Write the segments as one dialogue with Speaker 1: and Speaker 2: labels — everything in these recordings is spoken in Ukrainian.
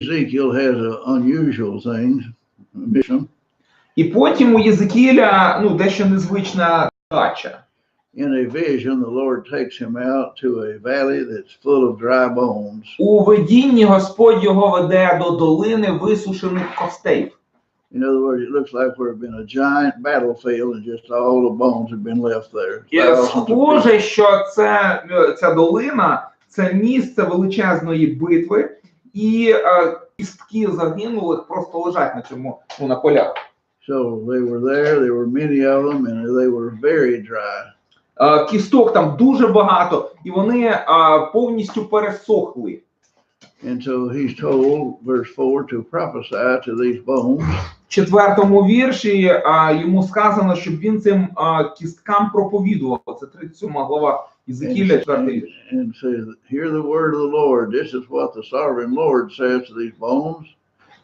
Speaker 1: Ezekiel has an unusual thing, mission.
Speaker 2: І потім у Єзекіля, дещо незвична дача.
Speaker 1: In a vision, the Lord takes him out to a valley that's full of dry bones.
Speaker 2: У видінні Господь його веде до долини висушених костей.
Speaker 1: In other words, it looks like there had been a giant battlefield and just all the bones had been left there.
Speaker 2: І схоже, що ця долина – це місце величезної битви, і кістки загинулих просто лежать на полях.
Speaker 1: So they were there were many of them, and they were very dry.
Speaker 2: Кісток там дуже багато, і вони повністю пересохли.
Speaker 1: And so he's told, verse 4, to prophesy to these bones.
Speaker 2: В 4-му вірші йому сказано, щоб він цим кісткам проповідував. Це 37 глава Єзекіля, 4-й вірш.
Speaker 1: And says, hear the word of the Lord. This is what the sovereign Lord says to these bones.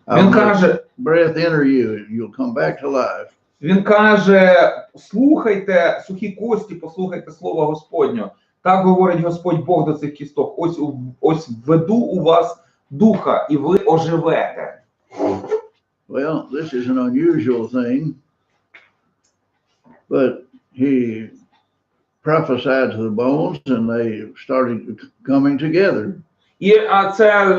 Speaker 2: Він каже,
Speaker 1: breath enter you, you'll come back to life.
Speaker 2: Він каже, слухайте, сухі кості, послухайте слово Господнє. Так говорить Господь Бог до цих кісток. Ось введу у вас духа, і ви оживете.
Speaker 1: Well, this is an unusual thing, but he prophesied to the bones and they started coming together.
Speaker 2: І це,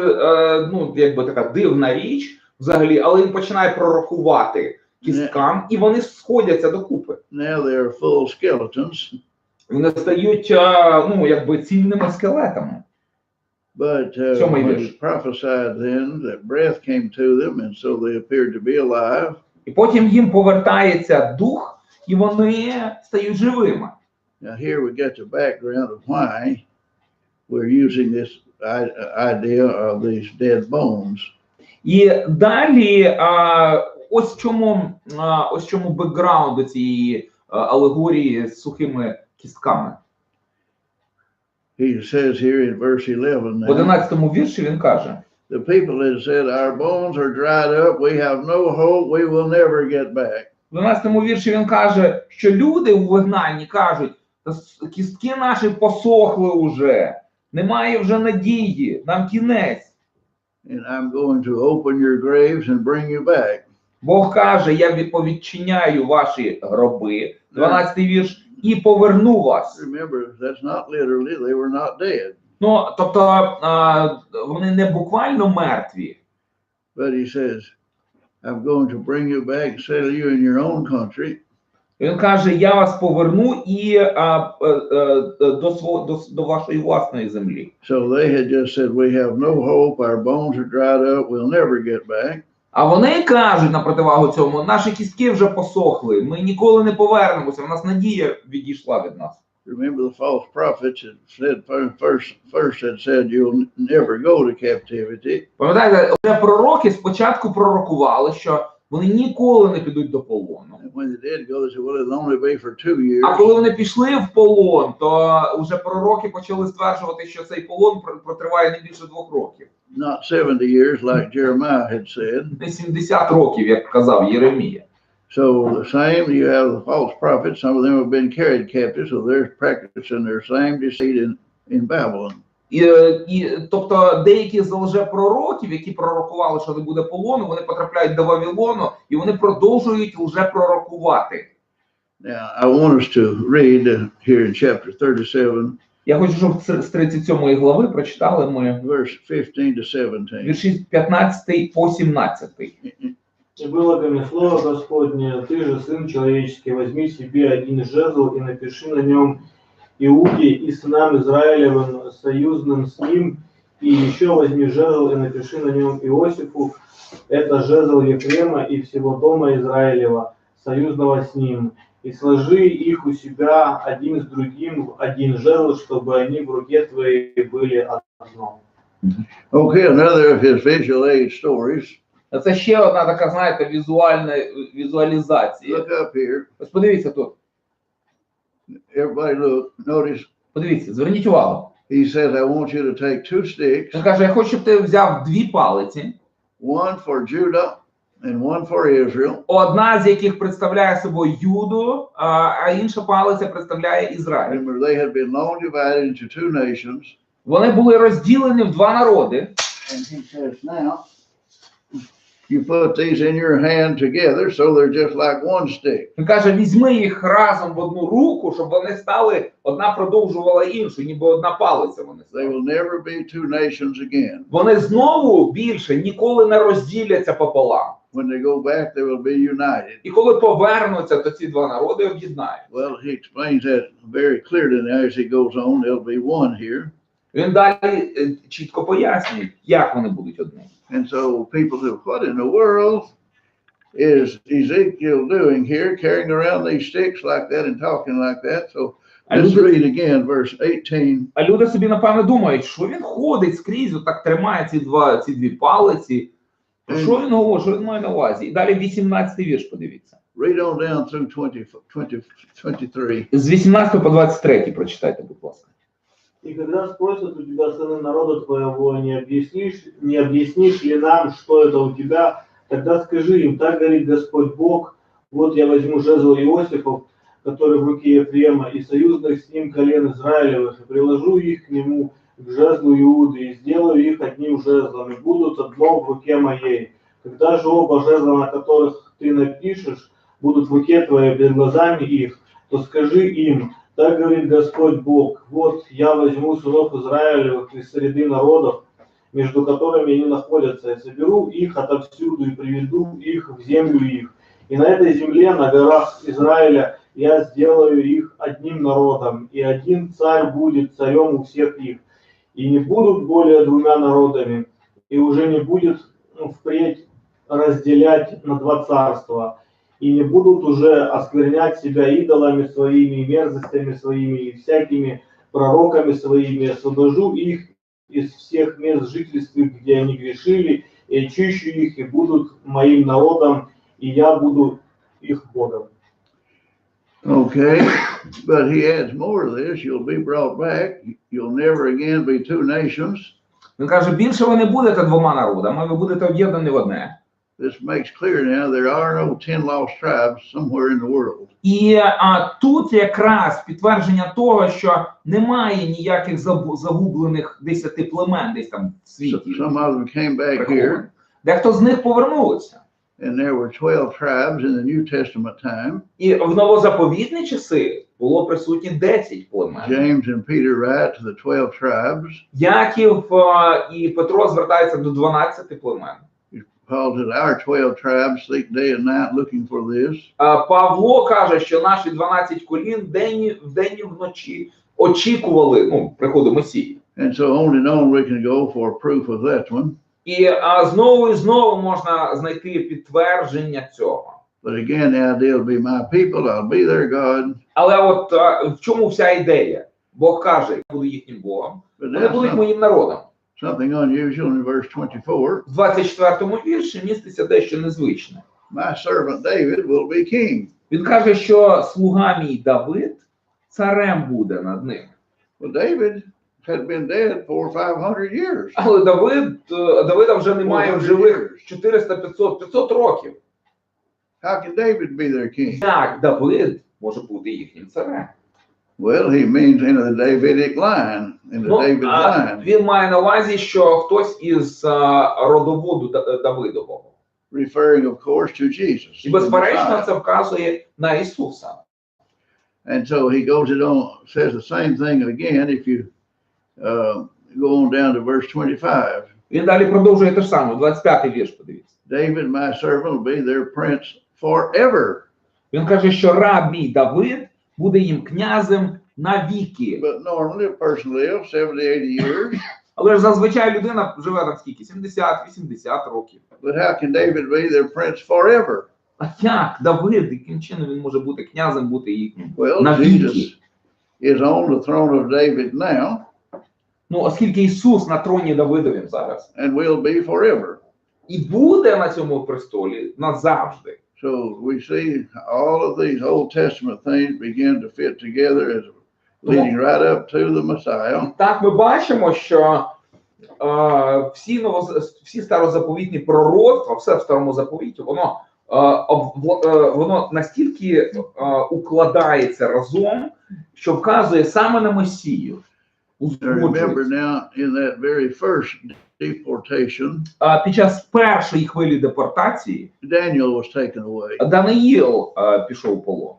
Speaker 2: якби така дивна річ взагалі, але він починає пророкувати кісткам, і вони сходяться докупи.
Speaker 1: Now they are full skeletons.
Speaker 2: Вони стають, якби цільними скелетами.
Speaker 1: But when he prophesied then that breath came to them, and so they appeared to be alive.
Speaker 2: І потім їм повертається дух, і вони стають живими.
Speaker 1: Now here we get the background of why we're using this idea of these dead bones.
Speaker 2: І далі ось в чому бекграунд до цієї алегорії з сухими кістками.
Speaker 1: He says here in verse 11
Speaker 2: В 11-му вірші він каже:
Speaker 1: The people had said, our bones are dried up, we have no hope, we will never get back.
Speaker 2: В 12-му вірші він каже, що люди у вигнанні кажуть, кістки наші посохли уже, немає вже надії, нам кінець.
Speaker 1: And I'm going to open your graves and bring you back.
Speaker 2: Бог каже, я повідчиняю ваші гроби, 12-й вірш, і поверну вас.
Speaker 1: Remember, that's not literally, they were not dead.
Speaker 2: Тобто вони не буквально мертві.
Speaker 1: But he says, I'm going to bring you back, settle you in your own country.
Speaker 2: Він каже, я вас поверну і до вашої власної землі.
Speaker 1: So they had just said, we have no hope, our bones are dried up, we'll never get back.
Speaker 2: А вони кажуть, на противагу цьому, наші кістки вже посохли, ми ніколи не повернемося, в нас надія відійшла від нас.
Speaker 1: Remember the false prophets had said, first had said, you'll never go to captivity.
Speaker 2: Пам'ятаєте, вже пророки спочатку пророкували, що вони ніколи не підуть до полону. А коли вони пішли в полон, то вже пророки почали стверджувати, що цей полон протриває не більше 2 років.
Speaker 1: Not 70 years like Jeremiah had said.
Speaker 2: Не 70 років, як казав Єремія.
Speaker 1: So the same, you have the false prophets, some of them have been carried captive, so they're practicing their same deceit in Babylon.
Speaker 2: Тобто деякі з лжепророків, які пророкували, що не буде полону, вони потрапляють до Вавилону, і вони продовжують лжепророкувати.
Speaker 1: Now, I want us to read here in chapter 37.
Speaker 2: Я хочу, щоб з 37 глави прочитали ми
Speaker 1: verse 15 to 17.
Speaker 2: Вірші 15 по 17.
Speaker 3: И было ко мне слово Господне: ты же, сын человеческий, возьми себе один жезл и напиши на нем Иуде и сынам Израилевым, союзным с ним, и еще возьми жезл и напиши на нем Иосифу, это жезл Ефрема и всего дома Израилева, союзного с ним, и сложи их у себя один с другим в один жезл, чтобы они в руке твоей были одно.
Speaker 1: Okay, another of his visual aid stories.
Speaker 2: Це ще одна така, знаєте, візуалізація.
Speaker 1: Look up here.
Speaker 2: Ось подивіться тут.
Speaker 1: Everybody look, notice.
Speaker 2: Подивіться, зверніть увагу.
Speaker 1: He says, I want you to take 2 sticks.
Speaker 2: Він каже, я хочу, щоб ти взяв 2 палиці.
Speaker 1: One for Judah and one for Israel.
Speaker 2: Одна з яких представляє собою Юду, а інша палиця представляє Ізраїль.
Speaker 1: Remember, they had been long divided into 2 nations.
Speaker 2: Вони були розділені в 2 народи.
Speaker 1: And he says now, you put these in your hand together so they're just like one stick.
Speaker 2: Він каже, візьми їх разом в одну руку, щоб вони стали, одна продовжувала іншу, ніби одна палиця вони
Speaker 1: They
Speaker 2: стали.
Speaker 1: will never be two nations again.
Speaker 2: Вони знову більше ніколи не розділяться пополам.
Speaker 1: When they go back, they will be united.
Speaker 2: І коли повернуться, то ці два народи об'єднають.
Speaker 1: Well, he explains that very clearly now as he goes on. There'll be one here.
Speaker 2: Він далі чітко пояснює, як вони будуть одним.
Speaker 1: And so people say, what in the world is Ezekiel doing here, carrying around these sticks like that and talking like that? So let's read again, verse 18.
Speaker 2: А люди собі, напевно, думають, що він ходить скрізь, отак тримає ці дві палиці. Що він говорить, що він має на увазі? І далі 18-й вірш, подивіться.
Speaker 1: Read on down through 23.
Speaker 2: З 18 по 23 прочитайте, будь ласка.
Speaker 3: И когда спросят у тебя сыны народа твоего, не объяснишь ли нам, что это у тебя, тогда скажи им, так говорит Господь Бог, вот я возьму жезл Иосифов, который в руке Ефрема, и союзных с ним колен Израилевых, и приложу их к нему, к жезлу Иуды, и сделаю их одним жезлом, и будут одно в руке моей. Когда же оба жезла, на которых ты напишешь, будут в руке твоей перед глазами их, то скажи им, так говорит Господь Бог, вот я возьму сынов Израилевых из среды народов, между которыми они находятся, и соберу их отовсюду и приведу их в землю их. И на этой земле, на горах Израиля, я сделаю их одним народом, и один царь будет царем у всех их. И не будут более двумя народами, и уже не будет впредь разделять на два царства. И не будут уже осквернять себя идолами своими, и мерзостями своими, и всякими пророками своими. Освобожу их из всех мест жительств, где они грешили, и очищу их, и будут моим народом, и я буду их Богом.
Speaker 1: Okay, but he adds more to this. You'll be brought back. You'll never again be two nations.
Speaker 2: Він каже, більше ви не будете двома народами, ви будете об'єднані в одне.
Speaker 1: This makes clear now there are no 10 lost tribes somewhere in the world.
Speaker 2: І тут якраз підтвердження того, що немає ніяких загублених 10 племен десь там в світі.
Speaker 1: Some of them came back here.
Speaker 2: Дехто з них повернулися.
Speaker 1: And there were 12 tribes in the New Testament time.
Speaker 2: І в новозаповітні часи було присутні 10 племен.
Speaker 1: James and Peter write to the 12 tribes.
Speaker 2: Яків і Петро звертаються до 12 племен.
Speaker 1: Paul said, our 12 tribes sleep day and night looking for this.
Speaker 2: Павло каже, що наші 12 колін вдень і вночі очікували приходу Месії.
Speaker 1: And so on and on we can go for proof of that one.
Speaker 2: І знову і знову можна знайти підтвердження цього.
Speaker 1: But again, the idea will be my people, I'll be their God.
Speaker 2: Але от в чому вся ідея? Бог каже, я буду їхнім Богом, вони будуть моїм народом.
Speaker 1: Something unusual in verse 24.
Speaker 2: В 24-му вірші міститься дещо незвичне.
Speaker 1: My servant David will be king.
Speaker 2: Він каже, що слуга мій Давид царем буде над ним.
Speaker 1: Well, David had been dead for 500 years.
Speaker 2: Але Давида вже немає в живих 400-500 років.
Speaker 1: How can David be their king?
Speaker 2: Як Давид може бути їхнім царем?
Speaker 1: Well, he means in the Davidic line, in the David line.
Speaker 2: Він має на увазі, що хтось із родоводу Давидового.
Speaker 1: Referring, of course, to Jesus.
Speaker 2: І безперечно, це вказує на Ісуса.
Speaker 1: And so he goes it on, says the same thing again if you go on down to verse 25.
Speaker 2: Він далі продовжує те ж саме, 25-й вірш, подивіться.
Speaker 1: David, my servant, will be their prince forever.
Speaker 2: Він каже, що раб мій Давид буде їм князем навіки.
Speaker 1: But normally a person lives 70-80 years.
Speaker 2: Але ж зазвичай людина живе там скільки? 70-80 років.
Speaker 1: But how can David be their prince forever?
Speaker 2: А як Давид, яким чином він може бути князем, бути їхнім
Speaker 1: Well,
Speaker 2: навіки?
Speaker 1: Jesus is on the throne of David now.
Speaker 2: Ну, оскільки Ісус на троні Давидовім зараз.
Speaker 1: And will be forever.
Speaker 2: І буде на цьому престолі назавжди.
Speaker 1: So we see all of these Old Testament things begin to fit together as leading right up to the Messiah.
Speaker 2: Так, ми бачимо, що всі старозаповітні пророцтва, все в старому заповіті, воно настільки укладається разом, що вказує саме на Месію.
Speaker 1: Remember
Speaker 2: узгоджуються.
Speaker 1: now, in that very first deportation,
Speaker 2: Під час першої хвилі депортації
Speaker 1: Daniel was taken away.
Speaker 2: Даниїл пішов у полон.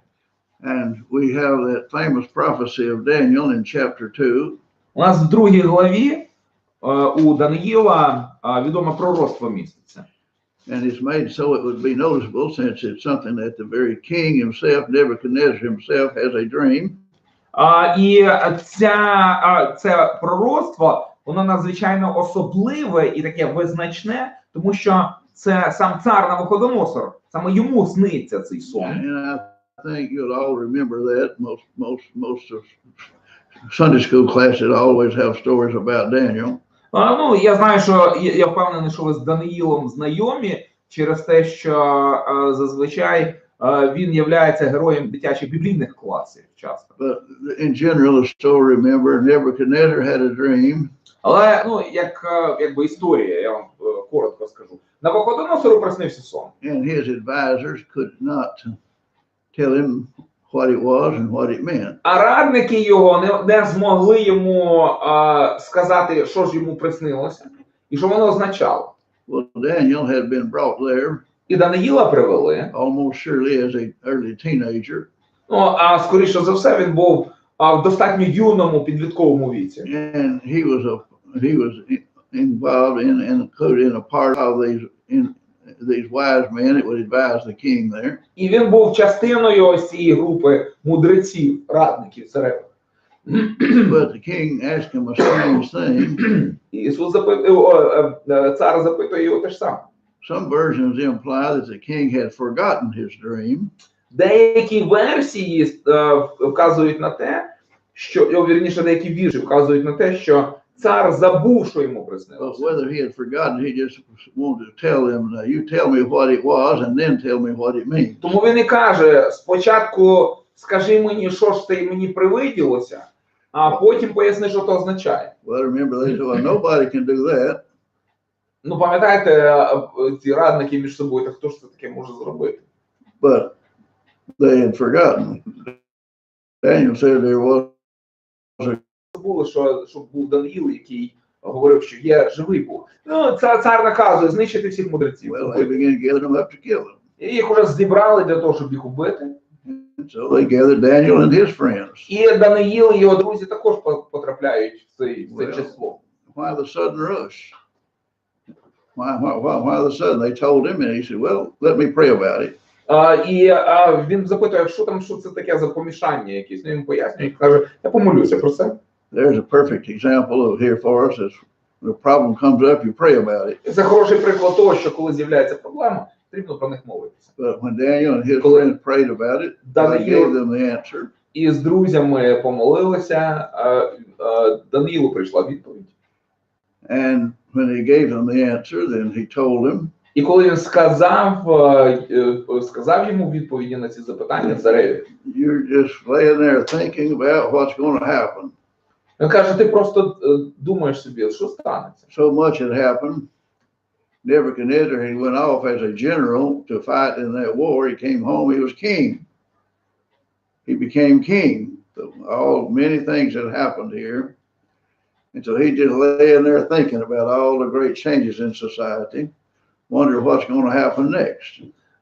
Speaker 1: And we have that famous prophecy of Daniel in chapter 2.
Speaker 2: У нас в другій главі у Даниїла відоме пророцтво міститься.
Speaker 1: And it's made so it would be noticeable, since it's something that the very king himself, Nebuchadnezzar himself, has a dream.
Speaker 2: І це пророцтво, воно надзвичайно особливе і таке визначне, тому що це сам цар Навуходоносор, саме йому сниться цей сон.
Speaker 1: And I think you'll all remember that. Most of Sunday school classes always have stories about Daniel.
Speaker 2: Ну, я знаю, що я впевнений, що ви з Даниїлом знайомі через те, що зазвичай він являється героєм дитячих біблійних класів часто.
Speaker 1: But in general, the story, remember, Nebuchadnezzar had a dream.
Speaker 2: Але, ну, якби історія, я вам коротко скажу. Навуходоносору приснився сон.
Speaker 1: And his advisors could not tell him what it was and what it meant.
Speaker 2: А радники його не змогли йому сказати, що ж йому приснилося і що воно означало.
Speaker 1: Well, Daniel had been brought there
Speaker 2: І Даниїла привели.
Speaker 1: almost surely as an early teenager.
Speaker 2: Ну, а скоріше за все, він був в достатньо юному підлітковому віці.
Speaker 1: And he was involved in and included in a part of these wise men that would advise the king there.
Speaker 2: І він був частиною ось цієї групи мудреців, радників царевих.
Speaker 1: But the king asked him a strange thing.
Speaker 2: Ісус цар запитує його те ж саме.
Speaker 1: Some versions imply that the king had forgotten his dream.
Speaker 2: Деякі версії вказують на те, що, вірніше, деякі вірші вказують на те, що цар забув, що йому
Speaker 1: But
Speaker 2: приснилося.
Speaker 1: whether he had forgotten, he just wanted to tell them, you tell me what it was and then tell me what it means.
Speaker 2: Тому він і каже, спочатку скажи мені, що ж ти мені привиділося, а потім поясни, що то означає.
Speaker 1: Well, remember, they said, well, nobody can do that.
Speaker 2: Ну, пам'ятаєте, ці радники між собою, так хто ж це таке може зробити?
Speaker 1: But they had forgotten. Daniel said there was
Speaker 2: Було, що був Даниїл, який говорив, що є живий Бог. Ну, цар наказує знищити всіх мудреців.
Speaker 1: well, they began gathering them up to kill them.
Speaker 2: І їх уже зібрали для того, щоб їх убити.
Speaker 1: And so they gathered Daniel and his friends.
Speaker 2: І Даниїл і його друзі також потрапляють в це число.
Speaker 1: Why the sudden rush? Why the sudden? They told him, and he said, well, let me pray about it.
Speaker 2: І він запитує, що це таке за помішання якесь. Ну, він пояснює і каже, я помолюся про це.
Speaker 1: There's a perfect example of here for us. As the problem comes up, you pray about it.
Speaker 2: Це хороший приклад того, що коли з'являється проблема, потрібно про них молитися.
Speaker 1: But when Daniel and his friends prayed about it, God gave them the answer.
Speaker 2: І з друзями помолилися, Даниїлу прийшла відповідь.
Speaker 1: And when he gave them the answer, then he told them,
Speaker 2: І коли він сказав йому відповіді на ці запитання цареві,
Speaker 1: you're just laying there thinking about what's going to happen.
Speaker 2: він каже, ти просто думаєш собі, що станеться.
Speaker 1: So much had happened. Nebuchadnezzar, he went off as a general to fight in that war. He came home, he was king. He became king. So many things had happened here. And so he just laying there thinking about all the great changes in society, wonder what's going to happen next.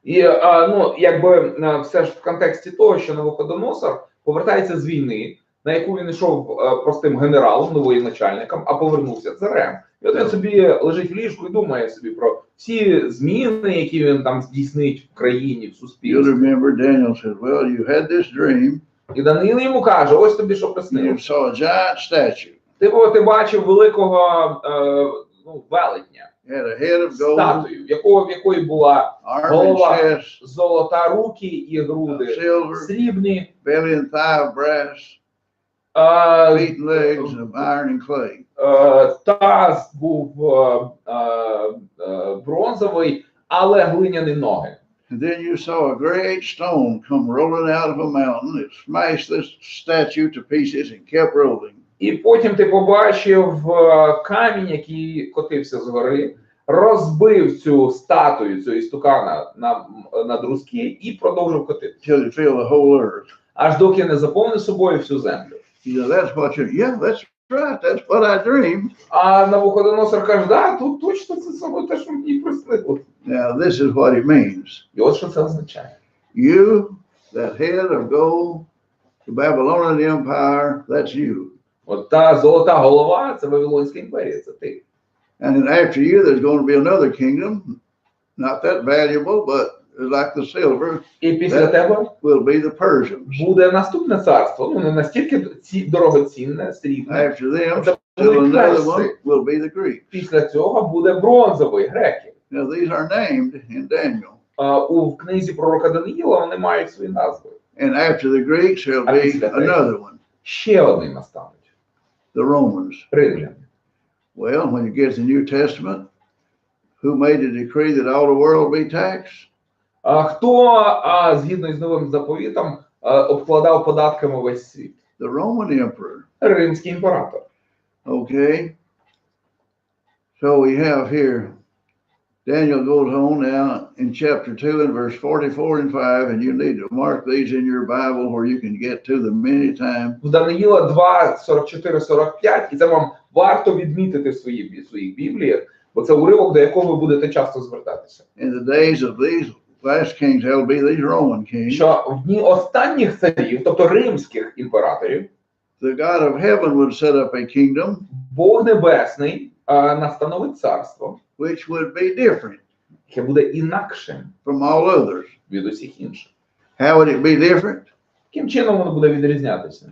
Speaker 2: І, ну, якби все ж в контексті того, що Навуходоносор повертається з війни, на яку він йшов простим генералом, новоєначальником, а повернувся царем. І от він собі лежить в ліжку і думає собі про всі зміни, які він там здійснить в країні, в
Speaker 1: You'll
Speaker 2: суспільстві.
Speaker 1: remember Daniel said, well, you had this dream.
Speaker 2: І Даниїл йому каже, ось тобі що
Speaker 1: You
Speaker 2: приснилося.
Speaker 1: saw a giant statue.
Speaker 2: Ти бачив великого велетня,
Speaker 1: Had a head of gold,
Speaker 2: статую, в якої була
Speaker 1: arm and
Speaker 2: голова
Speaker 1: chest,
Speaker 2: золота, руки і груди,
Speaker 1: silver,
Speaker 2: срібні,
Speaker 1: belly and thigh of brass, feet and legs of iron and clay.
Speaker 2: таз був бронзовий, але глиняні ноги.
Speaker 1: And then you saw a great stone come rolling out of a mountain. It smashed this statue to pieces and kept rolling.
Speaker 2: І потім ти побачив камінь, який котився з гори, розбив цю статую, цю істукана на друзки і продовжив котити.
Speaker 1: Till you feel the whole earth.
Speaker 2: Аж доки не заповнив собою всю землю.
Speaker 1: You know, that's what that's right, that's what I dreamed.
Speaker 2: А Навуходоносор каже, да, тут точно це саме те, що мені приснилось.
Speaker 1: Now, this is what it means.
Speaker 2: І от що це означає.
Speaker 1: You, that head of gold, the Babylonian Empire, that's you.
Speaker 2: От та золота голова, це Вавилонська імперія, це ти.
Speaker 1: And then after you, there's going to be another kingdom, not that valuable, but like the silver,
Speaker 2: І після тебе
Speaker 1: will be the Persians.
Speaker 2: буде наступне царство, ну не настільки дорогоцінне, срібне.
Speaker 1: After them,
Speaker 2: Це
Speaker 1: still
Speaker 2: будуть
Speaker 1: another one
Speaker 2: перси.
Speaker 1: will be the Greeks.
Speaker 2: Після цього буде бронзовий, греки.
Speaker 1: Now, these are named in Daniel.
Speaker 2: У книзі пророка Даниїла вони мають свої назви.
Speaker 1: And after the Greeks, there'll be another one,
Speaker 2: Ще один настануть.
Speaker 1: the Romans.
Speaker 2: Римляни.
Speaker 1: Well, when you get to the New Testament, who made a decree that all the world be taxed?
Speaker 2: Хто, згідно із новим заповітом, обкладав податками весь світ?
Speaker 1: The Roman emperor.
Speaker 2: Римський імператор.
Speaker 1: Okay. So we have here, Daniel goes on now in chapter 2 and verse 44 and 5, and you need to mark these in your Bible where you can get to them many times.
Speaker 2: В Даниїла 2, 44, 45, і це вам варто відмітити в своїх бібліях, бо це уривок, до якого ви будете часто звертатися.
Speaker 1: In the days of these last kings, that'll be these Roman kings.
Speaker 2: Що в дні останніх царів, тобто римських імператорів,
Speaker 1: The God of heaven would set up a kingdom
Speaker 2: Бог Небесний настановить царство,
Speaker 1: which would be different
Speaker 2: яке буде інакшим
Speaker 1: from all others.
Speaker 2: від усіх інших.
Speaker 1: How would it be different?
Speaker 2: Яким чином воно буде відрізнятися?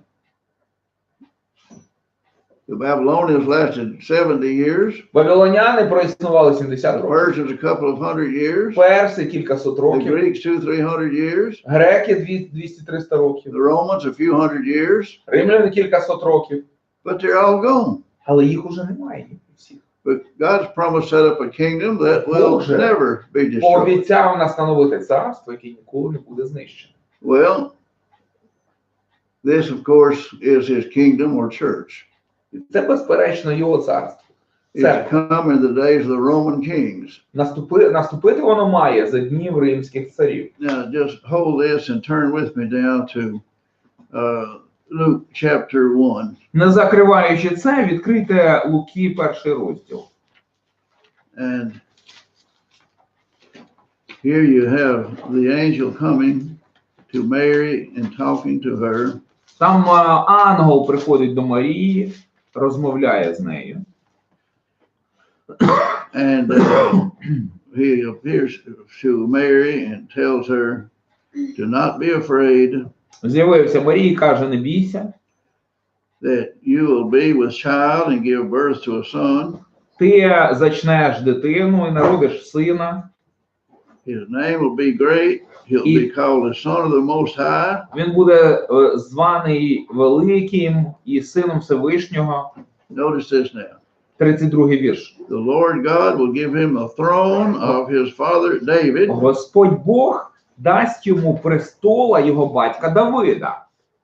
Speaker 1: The Babylonians lasted 70 years.
Speaker 2: Вавилоняни проіснували 70
Speaker 1: The
Speaker 2: років.
Speaker 1: Persians a couple of hundred years.
Speaker 2: Перси кількасот
Speaker 1: The
Speaker 2: років.
Speaker 1: Greeks 200-300 years.
Speaker 2: Греки 200-300 років.
Speaker 1: The Romans a few hundred years.
Speaker 2: Римляни кількасот років.
Speaker 1: But they're all gone.
Speaker 2: Але їх уже немає всіх.
Speaker 1: But God's promised set up a kingdom that will
Speaker 2: Боже
Speaker 1: never be destroyed.
Speaker 2: Пообіцяв настановити царство, яке ніколи не буде знищено.
Speaker 1: Well, this of course is his kingdom or church.
Speaker 2: Це безперечно його царство.
Speaker 1: It's
Speaker 2: Церква.
Speaker 1: come in the days of the Roman kings.
Speaker 2: Наступити воно має за днів римських царів.
Speaker 1: Now just hold this and turn with me down to Luke chapter 1.
Speaker 2: Не закриваючи це, відкрийте Луки перший розділ.
Speaker 1: And here you have the angel coming to Mary and talking to her.
Speaker 2: Там ангел приходить до Марії, розмовляє з нею.
Speaker 1: And he appears to Mary and tells her to not be afraid,
Speaker 2: З'явився Марії і каже, не бійся,
Speaker 1: that you will be with child and give birth to a son.
Speaker 2: ти зачнеш дитину і народиш сина.
Speaker 1: His name will be great. He'll be called the Son of the Most High.
Speaker 2: Він буде званий Великим і Сином Всевишнього.
Speaker 1: Notice this now.
Speaker 2: 32-й вірш.
Speaker 1: The Lord God will give him a throne of his father David.
Speaker 2: Господь Бог дасть йому престола його батька Давида.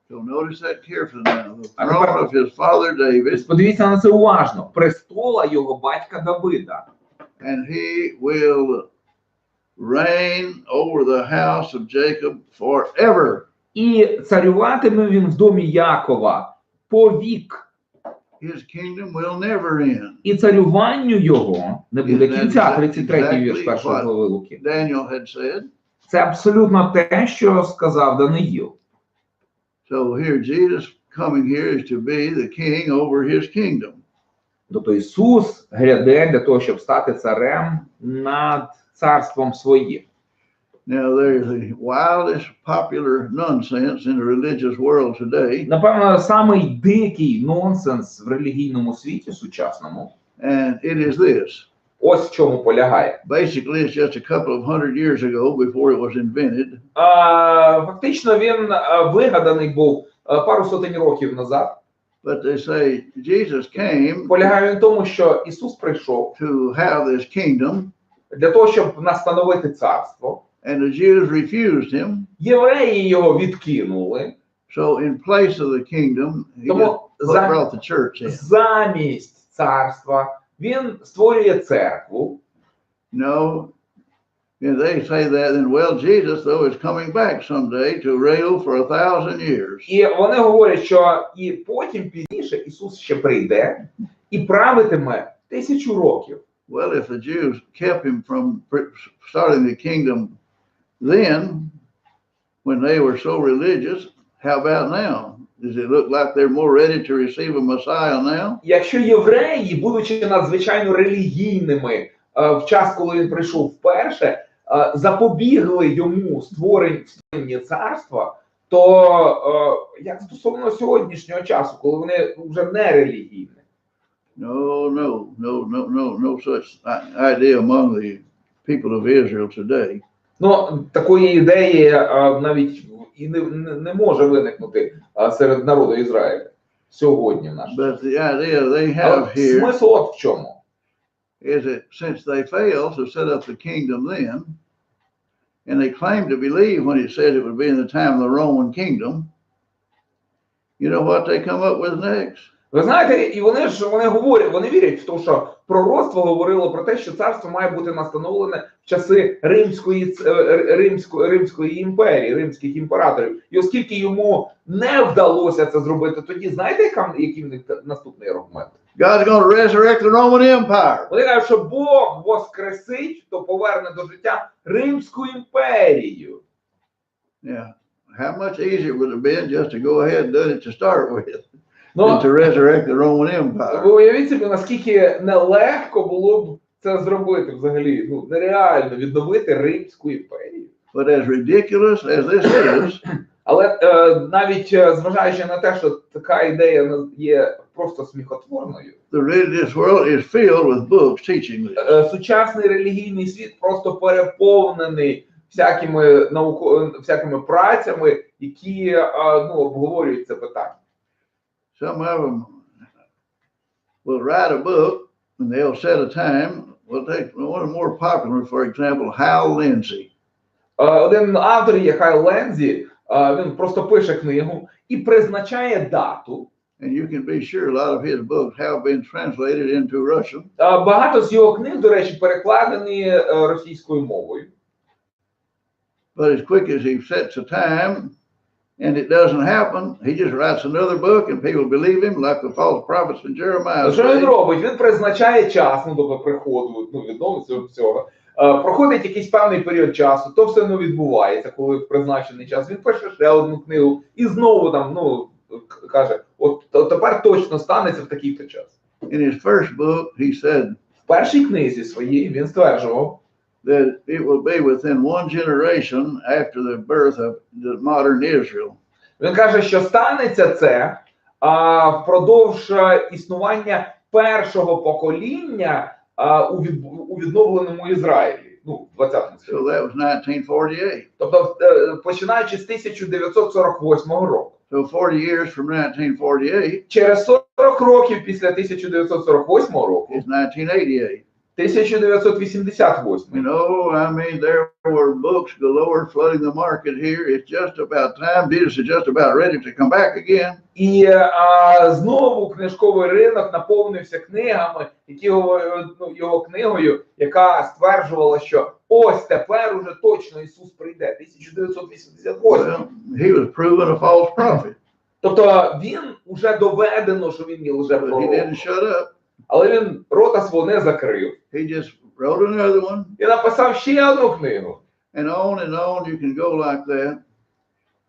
Speaker 1: So notice that carefully now. The throne of his father David.
Speaker 2: Подивіться на це уважно. Престола його батька Давида.
Speaker 1: And he will reign over the house of Jacob forever.
Speaker 2: І царюватиме він в домі Якова повік.
Speaker 1: His kingdom will never end.
Speaker 2: І царюванню його не буде кінця. 33-й вірш першої глави Луки.
Speaker 1: Daniel had said.
Speaker 2: Це абсолютно те, що сказав Даниїл.
Speaker 1: So here Jesus coming here is to be the king over his kingdom.
Speaker 2: Тобто Ісус гряде для того, щоб стати царем над царством своїм.
Speaker 1: Now there's the wildest popular nonsense in the religious world today.
Speaker 2: Напевно, самий дикий нонсенс в релігійному світі сучасному.
Speaker 1: And it is this.
Speaker 2: Ось в чому полягає.
Speaker 1: Basically, it's just a couple of hundred years ago before it was invented.
Speaker 2: Фактично він вигаданий був пару сотень років назад.
Speaker 1: But they say Jesus came
Speaker 2: Полягає в тому, що Ісус прийшов
Speaker 1: to have this kingdom,
Speaker 2: для того, щоб настановити царство.
Speaker 1: and the Jews refused him.
Speaker 2: Євреї його відкинули.
Speaker 1: So in place of the kingdom, he
Speaker 2: Тому
Speaker 1: brought the church in.
Speaker 2: замість царства він створює церкву.
Speaker 1: No, And they say that, then, well, Jesus, though, is coming back someday to rule for 1,000 years.
Speaker 2: І вони говорять, що і потім пізніше Ісус ще прийде і правитиме 1000 років.
Speaker 1: Well, if the Jews kept him from starting the kingdom then, when they were so religious, how about now? Does it look like they're more ready to receive a Messiah now?
Speaker 2: Якщо євреї, будучи надзвичайно релігійними в час, коли він прийшов вперше, запобігли йому створенні царства, то як стосовно сьогоднішнього часу, коли вони вже не релігійні?
Speaker 1: No such idea among the people of Israel today.
Speaker 2: Ну, такої ідеї навіть і не може виникнути серед народу Ізраїля сьогодні в наш.
Speaker 1: But the idea they have here
Speaker 2: смисл от в чому?
Speaker 1: Is that since they failed to set up the kingdom then, and they claim to believe when it says it would be in the time of the Roman kingdom, you know what they come up with next?
Speaker 2: Ви знаєте, і вони говорять, вони вірять в те, що пророцтво говорило про те, що царство має бути настановлене в часи Римської імперії, римських імператорів. І оскільки йому не вдалося це зробити, тоді знаєте, який в них наступний аргумент?
Speaker 1: God's going to resurrect the Roman Empire.
Speaker 2: Вони кажуть, що Бог воскресить, то поверне до життя Римську імперію.
Speaker 1: Yeah. How much easier would it have been just to go ahead and do it to start with? To resurrect the Roman Empire.
Speaker 2: Ви уявіть собі, наскільки нелегко було б це зробити взагалі, ну, нереально відновити Римську імперію.
Speaker 1: But as ridiculous as this is,
Speaker 2: але навіть зважаючи на те, що така ідея є просто сміхотворною,
Speaker 1: the religious world is filled with books teaching this.
Speaker 2: Сучасний релігійний світ просто переповнений всякими працями, які обговорюють це питання.
Speaker 1: Some of them will write a book and they'll set a time. We'll take one of the more popular, for example, Hal Lindsey.
Speaker 2: Один автор є Хайл Лензі, він просто пише книгу і призначає дату.
Speaker 1: And you can be sure a lot of his books have been translated into Russian.
Speaker 2: Багато з його книг, до речі, перекладені російською мовою.
Speaker 1: But as quick as he sets a time and it doesn't happen, he just writes another book and people believe him like the false prophets in Jeremiah.
Speaker 2: Що він робить? Він призначає час, до приходу, відновлення всього. Проходить якийсь певний період часу, то все не відбувається, коли призначений час. Він пише ще одну книгу і знову там, каже, от тепер точно станеться в такий-то час.
Speaker 1: In his first book, he said,
Speaker 2: в першій книзі своїй він стверджував,
Speaker 1: that it will be within one generation after the birth of the modern Israel.
Speaker 2: Він каже, що станеться це впродовж існування першого покоління у відновленому Ізраїлі, в 20-му столітті.
Speaker 1: So that was 1948.
Speaker 2: Тобто, починаючи з 1948 року.
Speaker 1: So 40 years from 1948
Speaker 2: через 40 років після 1948 року
Speaker 1: is 1988.
Speaker 2: 1988.
Speaker 1: You know, I mean, there were books galore flooding the market here. It's just about time. Jesus is just about ready to come back again.
Speaker 2: І знову книжковий ринок наповнився книгами, його книгою, яка стверджувала, що ось тепер уже точно Ісус прийде. 1988.
Speaker 1: Well, he was proven a false prophet.
Speaker 2: Тобто він уже доведено, що він є лжепророк.
Speaker 1: He didn't shut up.
Speaker 2: Але він рота свого не закрив.
Speaker 1: He just wrote another one.
Speaker 2: І написав ще одну книгу.
Speaker 1: And on you can go like that.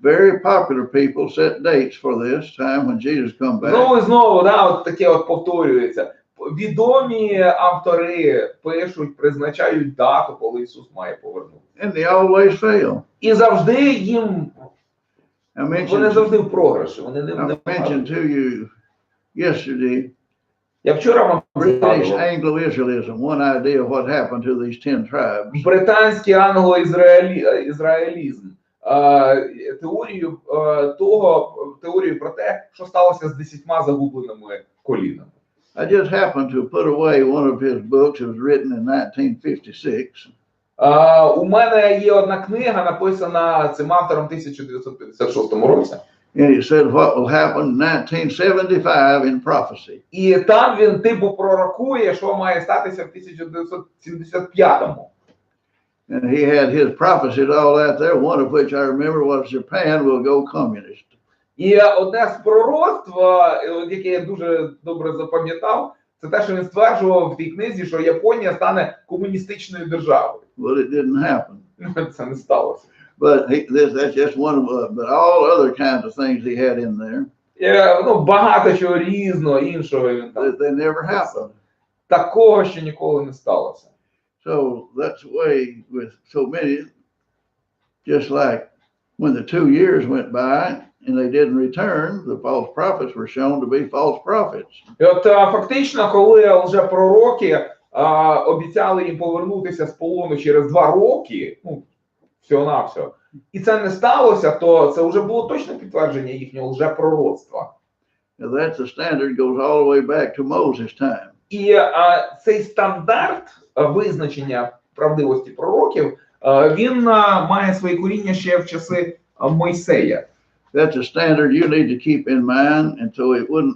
Speaker 1: Very popular people set dates for this time when Jesus come back.
Speaker 2: Знову і знову, от таке от повторюється. Відомі автори пишуть, призначають дату, коли Ісус має повернутися.
Speaker 1: And they always fail.
Speaker 2: І завжди їм, вони завжди в програші. Вони не
Speaker 1: mentioned to you yesterday.
Speaker 2: Я вчора вам
Speaker 1: British Anglo-Israelism, one idea of what happened to these 10 tribes.
Speaker 2: Британський англо-ізраїлізм. Теорію про те, що сталося з 10 загубленими колінами.
Speaker 1: I just happened to put away one of his books. It was written in 1956.
Speaker 2: У мене є одна книга, написана цим автором в 1956 році.
Speaker 1: And it said what will happen in 1975 in prophecy.
Speaker 2: І там він пророкує, що має статися в 1975-му.
Speaker 1: And he had his prophecies all out there, one of which I remember was Japan will go communist.
Speaker 2: І одне з пророцтв, яке я дуже добре запам'ятав, це те, що він стверджував в тій книзі, що Японія стане комуністичною державою.
Speaker 1: Well, it didn't happen.
Speaker 2: Це не сталося.
Speaker 1: But that's just one of but all other kinds of things he had in there.
Speaker 2: Ну, багато чого різного, іншого він там.
Speaker 1: They never happened.
Speaker 2: Такого ще ніколи не сталося.
Speaker 1: So that's the way with so many, just like when the 2 years went by and they didn't return, the false prophets were shown to be false prophets.
Speaker 2: І от фактично, коли лжепророки обіцяли їм повернутися з полону через 2 роки, ну, всього-навсього, і це не сталося, то це вже було точне підтвердження їхнього лжепророцтва.
Speaker 1: Now that's the standard goes all the way back to Moses' time.
Speaker 2: І цей стандарт визначення правдивості пророків, він має своє коріння ще в часи Мойсея.
Speaker 1: That's a standard you need to keep in mind, and so it would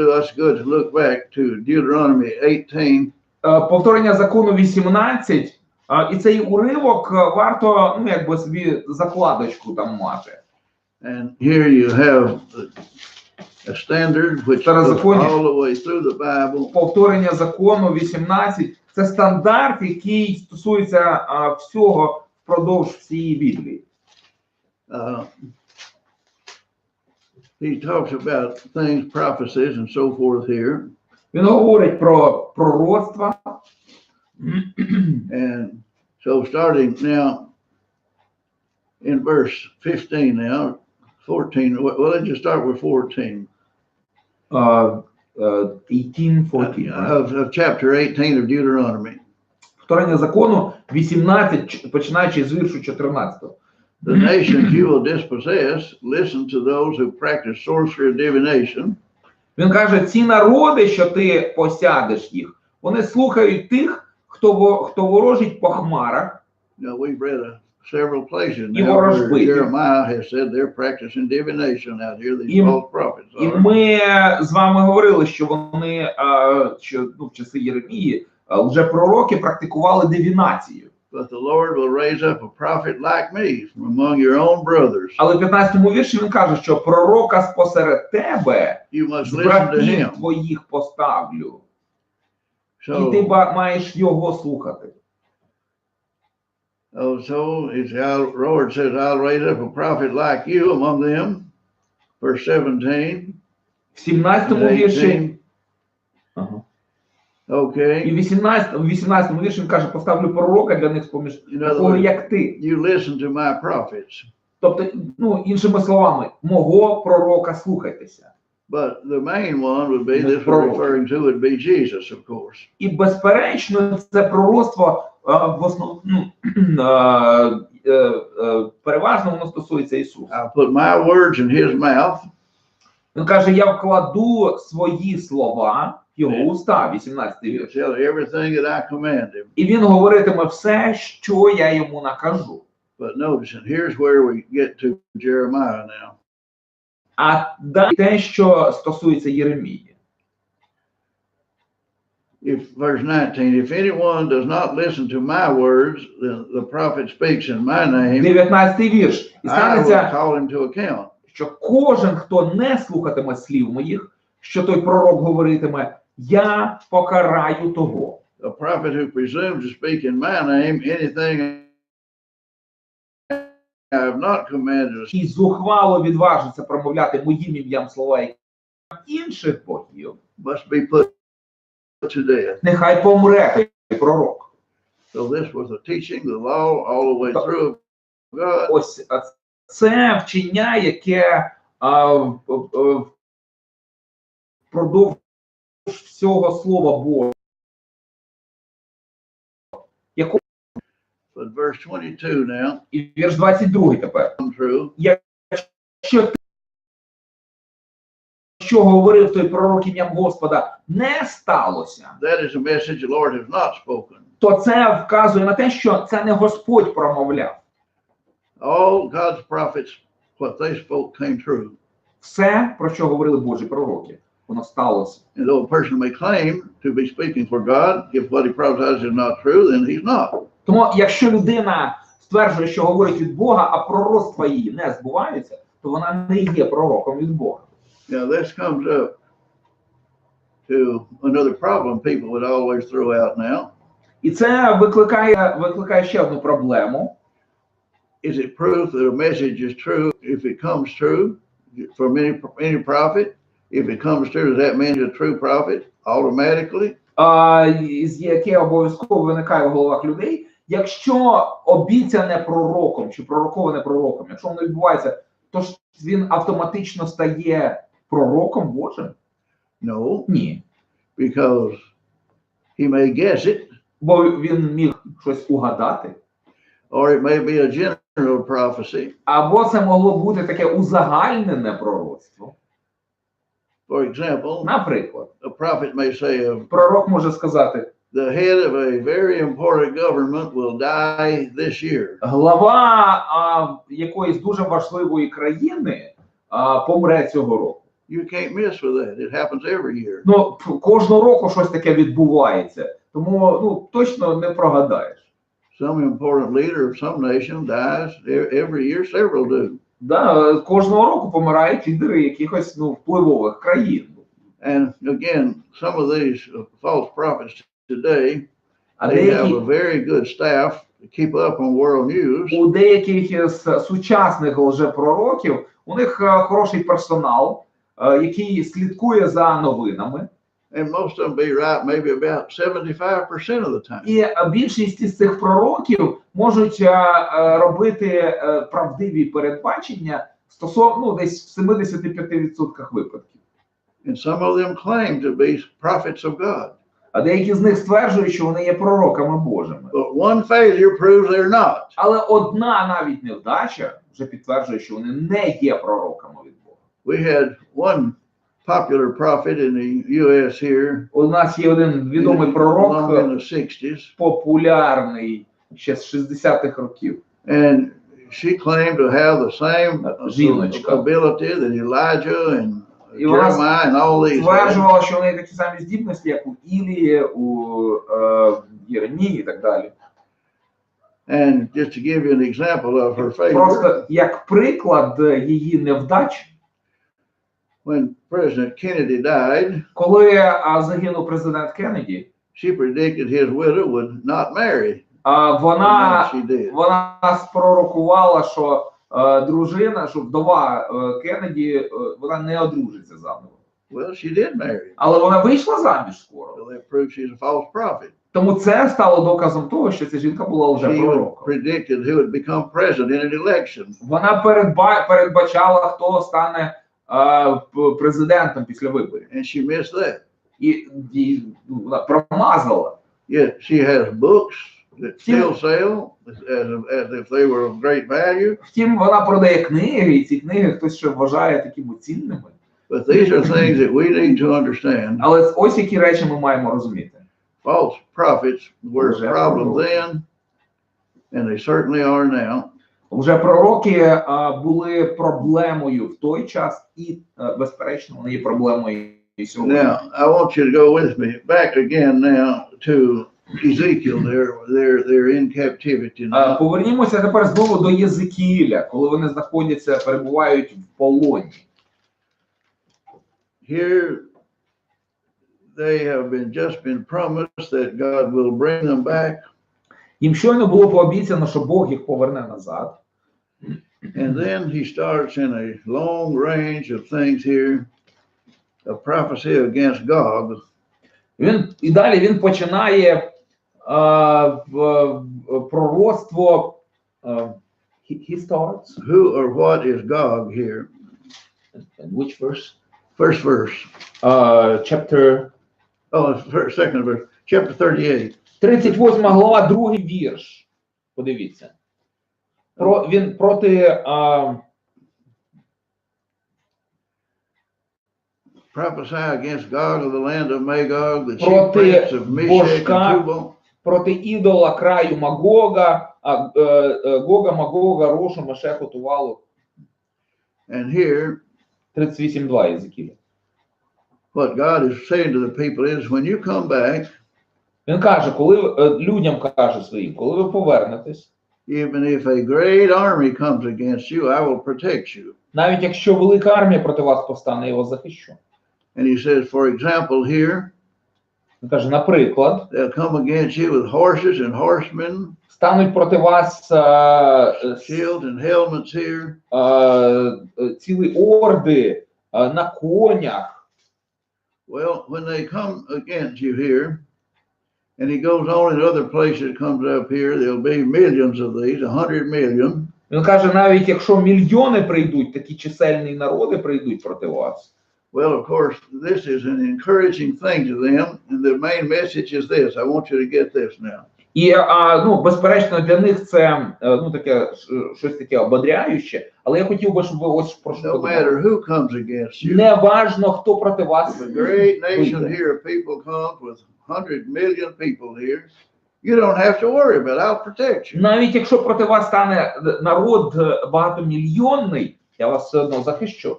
Speaker 1: do us good to look back to Deuteronomy 18.
Speaker 2: Повторення закону 18, і цей уривок варто, ну, якби собі закладочку там мати.
Speaker 1: And here you have a standard which goes all the way through the Bible.
Speaker 2: Повторення закону 18 – це стандарт, який стосується всього впродовж всієї Біблії.
Speaker 1: He talks about things, prophecies, and so forth here.
Speaker 2: Він говорить про пророцтва.
Speaker 1: And so starting now in verse 15 now, 14, well, let's just start with 14.
Speaker 2: 18, 14.
Speaker 1: Of chapter 18 of Deuteronomy.
Speaker 2: Повторення закону 18, починаючи з віршу 14.
Speaker 1: The nations you will dispossess, listen to those who practice sorcery and divination.
Speaker 2: Він каже, ці народи, що ти посядеш їх, вони слухають тих, хто ворожить по хмарах.
Speaker 1: Now we've read several places now where Jeremiah has said they're practicing divination out here, these false prophets.
Speaker 2: І ми з вами говорили, що вони, що в часи Єремії, лжепророки практикували дивінацію.
Speaker 1: But the Lord will raise up a prophet like me from among your own brothers.
Speaker 2: Але в 15-му вірші він каже, що пророка спосеред тебе з братів твоїх поставлю. І ти маєш його слухати.
Speaker 1: So the Lord says, I'll raise up a prophet like you among them. Verse 17.
Speaker 2: В 17-му вірші.
Speaker 1: Okay.
Speaker 2: І в 18-му вірші він каже, поставлю пророка для них поміж такого, як ти.
Speaker 1: You listen to my prophets.
Speaker 2: Тобто, ну, іншими словами, мого пророка слухайтеся.
Speaker 1: But the main one would be, this we're referring to, would be Jesus, of course.
Speaker 2: І безперечно, це пророцтво в основному, переважно воно стосується Ісуса.
Speaker 1: I'll put my words in his mouth.
Speaker 2: Він каже, я вкладу свої слова в його уста, 18-й вірш.
Speaker 1: Everything that I command him.
Speaker 2: І він говоритиме все, що я йому накажу.
Speaker 1: But notice, and here's where we get to Jeremiah now.
Speaker 2: А далі те, що стосується Єремії.
Speaker 1: If verse 19, if anyone does not listen to my words, the prophet speaks in my name,
Speaker 2: 19-й вірш. І
Speaker 1: I will
Speaker 2: станеться,
Speaker 1: call him to account.
Speaker 2: що кожен, хто не слухатиме слів моїх, що той пророк говоритиме, я покараю того.
Speaker 1: A prophet who presumes to speak in my name, anything I have not commanded.
Speaker 2: І зухвало відважиться промовляти моїм ім'ям слова інших богів,
Speaker 1: Must be put to death.
Speaker 2: нехай помре той пророк.
Speaker 1: So this was the teaching, the law, all the way through God.
Speaker 2: Ось це вчення, яке впродовж всього Слова Божого.
Speaker 1: But verse 22 now,
Speaker 2: І вірш 22 тепер.
Speaker 1: true.
Speaker 2: Що говорив той пророк ім'ям Господа, не сталося,
Speaker 1: That is a message the Lord has not spoken.
Speaker 2: то це вказує на те, що це не Господь промовляв.
Speaker 1: All God's prophets, what they spoke came true.
Speaker 2: Все, про що говорили Божі пророки, воно сталося.
Speaker 1: And though a person may claim to be speaking for God, if what he prophesies is not true, then he's not.
Speaker 2: Тому якщо людина стверджує, що говорить від Бога, а пророцтва її не збуваються, то вона не є пророком від Бога.
Speaker 1: Now this comes up to another problem people would always throw out now.
Speaker 2: І це викликає ще одну проблему.
Speaker 1: Is it proof that a message is true if it comes true from any prophet? If it comes true, does that mean it's a true prophet automatically?
Speaker 2: З яке обов'язково виникає в головах людей, якщо обіцяне пророком чи пророковане пророком, якщо воно відбувається, то ж він автоматично стає пророком Божим?
Speaker 1: No.
Speaker 2: Ні.
Speaker 1: Because he may guess it.
Speaker 2: Бо він міг щось угадати.
Speaker 1: Or it may be a general prophecy.
Speaker 2: Або це могло бути таке узагальнене пророцтво.
Speaker 1: For example,
Speaker 2: Наприклад,
Speaker 1: a prophet may say,
Speaker 2: пророк може сказати,
Speaker 1: the head of a very important government will die this year.
Speaker 2: глава якоїсь дуже важливої країни помре цього року.
Speaker 1: You can't miss with that. It happens every year.
Speaker 2: Ну, кожного року щось таке відбувається. Тому точно не прогадаєш.
Speaker 1: Some important leader of some nation dies every year. Several do.
Speaker 2: Да, кожного року помирають лідери якихось впливових країн.
Speaker 1: And again, some of these false prophets today, they have a very good staff to keep up on world news.
Speaker 2: У деяких із сучасних лжепророків у них хороший персонал, який слідкує за новинами.
Speaker 1: And most of them be right maybe about 75% of the time.
Speaker 2: І більшість із цих пророків можуть робити правдиві передбачення стосовно десь в 75% випадків.
Speaker 1: And some of them claim to be prophets of God.
Speaker 2: А деякі з них стверджують, що вони є пророками Божими.
Speaker 1: But one failure proves they're not.
Speaker 2: Але одна навіть невдача вже підтверджує, що вони не є пророками від Бога.
Speaker 1: We had one popular prophet in the U.S. here.
Speaker 2: У нас є один відомий пророк,
Speaker 1: in the 60s.
Speaker 2: Популярний ще з 60-х років.
Speaker 1: And she claimed to have the same
Speaker 2: Жіночка.
Speaker 1: ability that Elijah and
Speaker 2: І вона
Speaker 1: Jeremiah and all these.
Speaker 2: стверджувала, що у неї такі самі здібності, як у Ілії, у Єремії і так далі.
Speaker 1: And just to give you an example of her failure.
Speaker 2: Просто як приклад її невдач,
Speaker 1: When President Kennedy died,
Speaker 2: коли загинув президент Кеннеді,
Speaker 1: she predicted his widow would not marry.
Speaker 2: Вона спророкувала, що дружина, що вдова Кеннеді, вона не одружиться заново.
Speaker 1: Well, she did marry.
Speaker 2: Але вона вийшла заміж скоро.
Speaker 1: So that proves she's a false prophet.
Speaker 2: Тому це стало доказом того, що ця жінка була лжепророком.
Speaker 1: She predicted who would become president in an election.
Speaker 2: Вона передбачала, хто стане президентом після виборів.
Speaker 1: And she missed that.
Speaker 2: І вона промазала.
Speaker 1: Yet she has books that still sell as if they were of great value.
Speaker 2: Втім, вона продає книги, і ці книги хтось ще вважає такими цінними.
Speaker 1: But these are things that we need to understand.
Speaker 2: Але ось які речі ми маємо розуміти.
Speaker 1: False prophets were a problem then, and they certainly are now.
Speaker 2: Лжепророки були проблемою в той час, і безперечно, вони є проблемою і сьогодні.
Speaker 1: Now, I want you to go with me back again now to Ezekiel. They're in captivity now.
Speaker 2: Повернімося тепер знову до Єзекіїля, коли вони знаходяться, перебувають в полоні.
Speaker 1: Here they have just been promised that God will bring them back.
Speaker 2: Їм щойно було пообіцяно, що Бог їх поверне назад.
Speaker 1: And then he starts in a long range of things here, a prophecy against Gog.
Speaker 2: І далі він починає пророцтво. He starts.
Speaker 1: Who or what is Gog here?
Speaker 2: And which verse?
Speaker 1: First verse.
Speaker 2: Chapter.
Speaker 1: Second verse. Chapter 38.
Speaker 2: 38 глава, другий вірш. Подивіться. Він проти
Speaker 1: prophesy against God of the land of Magog, the chief prince of Meshech and Tubal.
Speaker 2: Проти ідола краю Магога, Гога, Магога, Рошу, Мешеху, Тувалу.
Speaker 1: And here,
Speaker 2: 38:2 Єзекіля.
Speaker 1: what God is saying to the people is, when you come back,
Speaker 2: Він каже, коли людям каже своїм, коли ви повернетесь,
Speaker 1: even if a great army comes against you, I will protect you.
Speaker 2: навіть якщо велика армія проти вас повстане, я вас захищу.
Speaker 1: And he says, for example, here,
Speaker 2: Він каже, наприклад,
Speaker 1: they'll come against you with horses and horsemen,
Speaker 2: стануть проти вас
Speaker 1: shields and helmets here.
Speaker 2: цілі орди на конях.
Speaker 1: Well, when they come against you here, and he goes on in other places, comes up here, there'll be millions of these, 100 million.
Speaker 2: Він каже, навіть якщо мільйони прийдуть, такі чисельні народи прийдуть проти вас.
Speaker 1: Well, of course, this is an encouraging thing to them, and the main message is this. I want you to get this now.
Speaker 2: І, ну, безперечно, для них це, ну, таке, щось таке ободряюще, але я хотів би, щоб ви ось про що
Speaker 1: No
Speaker 2: подумали.
Speaker 1: matter who comes against you.
Speaker 2: Не важно, хто проти вас.
Speaker 1: The great nation here of people comes with 100 million people here. You don't have to worry about it. I'll protect you.
Speaker 2: Навіть якщо проти вас стане народ багатомільйонний, я вас все одно захищу.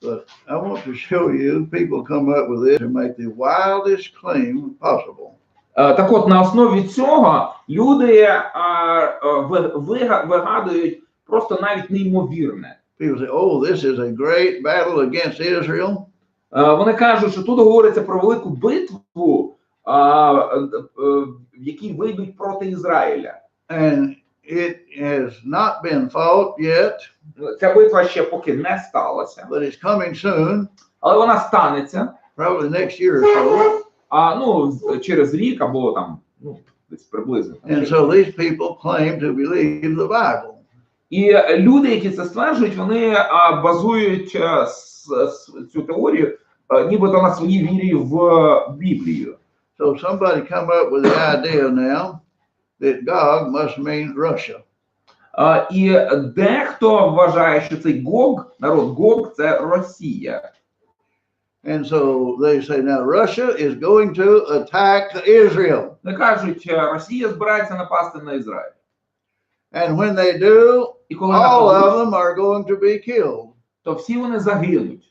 Speaker 1: But I want to show you, people come up with this to make the wildest claim possible.
Speaker 2: Так от, на основі цього люди вигадують просто навіть неймовірне.
Speaker 1: People say, oh, this is a great battle against Israel.
Speaker 2: Вони кажуть, що тут говориться про велику битву, в якій вийдуть проти Ізраїля.
Speaker 1: And it has not been fought yet.
Speaker 2: Ця битва ще поки не сталася.
Speaker 1: But it's coming soon.
Speaker 2: Але вона станеться.
Speaker 1: Probably next year or so.
Speaker 2: Ну, через рік або там, ну, десь приблизно.
Speaker 1: And so these people claim to believe the Bible.
Speaker 2: І люди, які це стверджують, вони базують цю теорію нібито на своїй вірі в Біблію.
Speaker 1: So somebody come up with the idea now that Gog must mean Russia.
Speaker 2: І дехто вважає, що цей Гог, народ Гог, це Росія.
Speaker 1: And so they say now Russia is going to attack Israel.
Speaker 2: Вони кажуть, Росія збирається напасти на Ізраїль.
Speaker 1: And when they do,
Speaker 2: І коли
Speaker 1: all of them are going to be killed.
Speaker 2: то всі вони загинуть.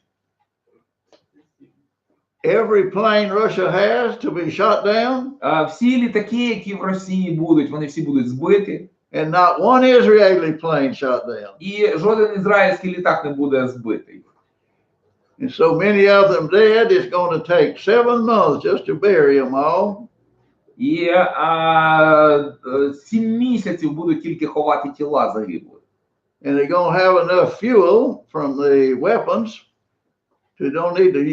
Speaker 1: Every plane Russia has to be shot down.
Speaker 2: Всі літаки, які в Росії будуть, вони всі будуть збиті.
Speaker 1: And not one Israeli plane shot down.
Speaker 2: І жоден ізраїльський літак не буде збитий.
Speaker 1: And so many of them dead, it's going to take 7 months just to bury them all.
Speaker 2: І 7 місяців будуть тільки ховати тіла загиблих.
Speaker 1: And they're going to have enough fuel from the weapons to don't need to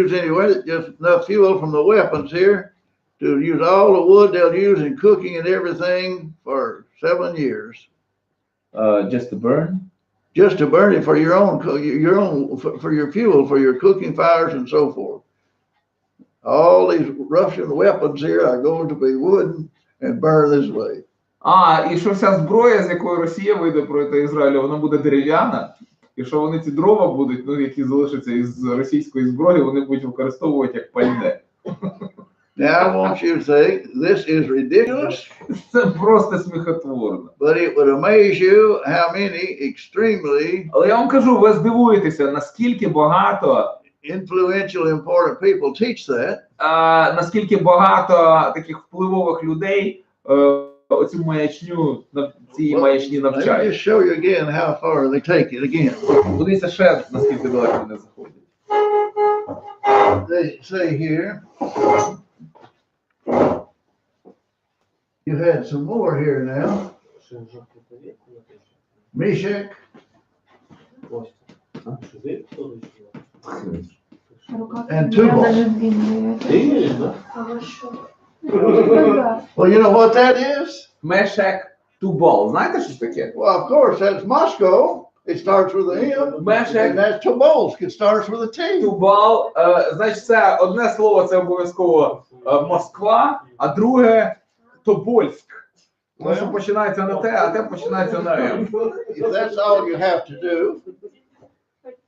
Speaker 1: use anywhere, just enough fuel from the weapons here to use all the wood they'll use in cooking and everything for 7 years.
Speaker 2: Just to burn?
Speaker 1: Just to burn it for your own for your fuel, for your cooking fires and so forth. All these Russian weapons here are going to be wooden and burn this way.
Speaker 2: І що вся зброя, з якою Росія вийде проти Ізраїлю, вона буде дерев'яна. І що вони ці дрова будуть, ну, які залишаться із російської зброї, вони будуть використовувати як пальне.
Speaker 1: Now I want you to think this is ridiculous.
Speaker 2: Це просто сміхотворно.
Speaker 1: But it would amaze you how many extremely
Speaker 2: Але я вам кажу, ви здивуєтеся, наскільки багато
Speaker 1: influential, important people teach that.
Speaker 2: Наскільки багато таких впливових людей оцю маячню, ці маячні
Speaker 1: Let me
Speaker 2: навчають.
Speaker 1: just show you again how far they take it again.
Speaker 2: Подивіться ще, наскільки далеко вони заходять.
Speaker 1: They say here, you had some more here now. Meshach, and Tubal. Well, you know what that is?
Speaker 2: Мешек Тубал. Знаєте, що таке?
Speaker 1: Well, of course, that's Moscow. It starts with a M.
Speaker 2: Meshach.
Speaker 1: And that's Tobolsk. It starts with a T.
Speaker 2: Тубал, значить, це одне слово, це обов'язково Москва, а друге Тобольськ. Тому що починається на Т, а Т починається на М.
Speaker 1: If that's all you have to do,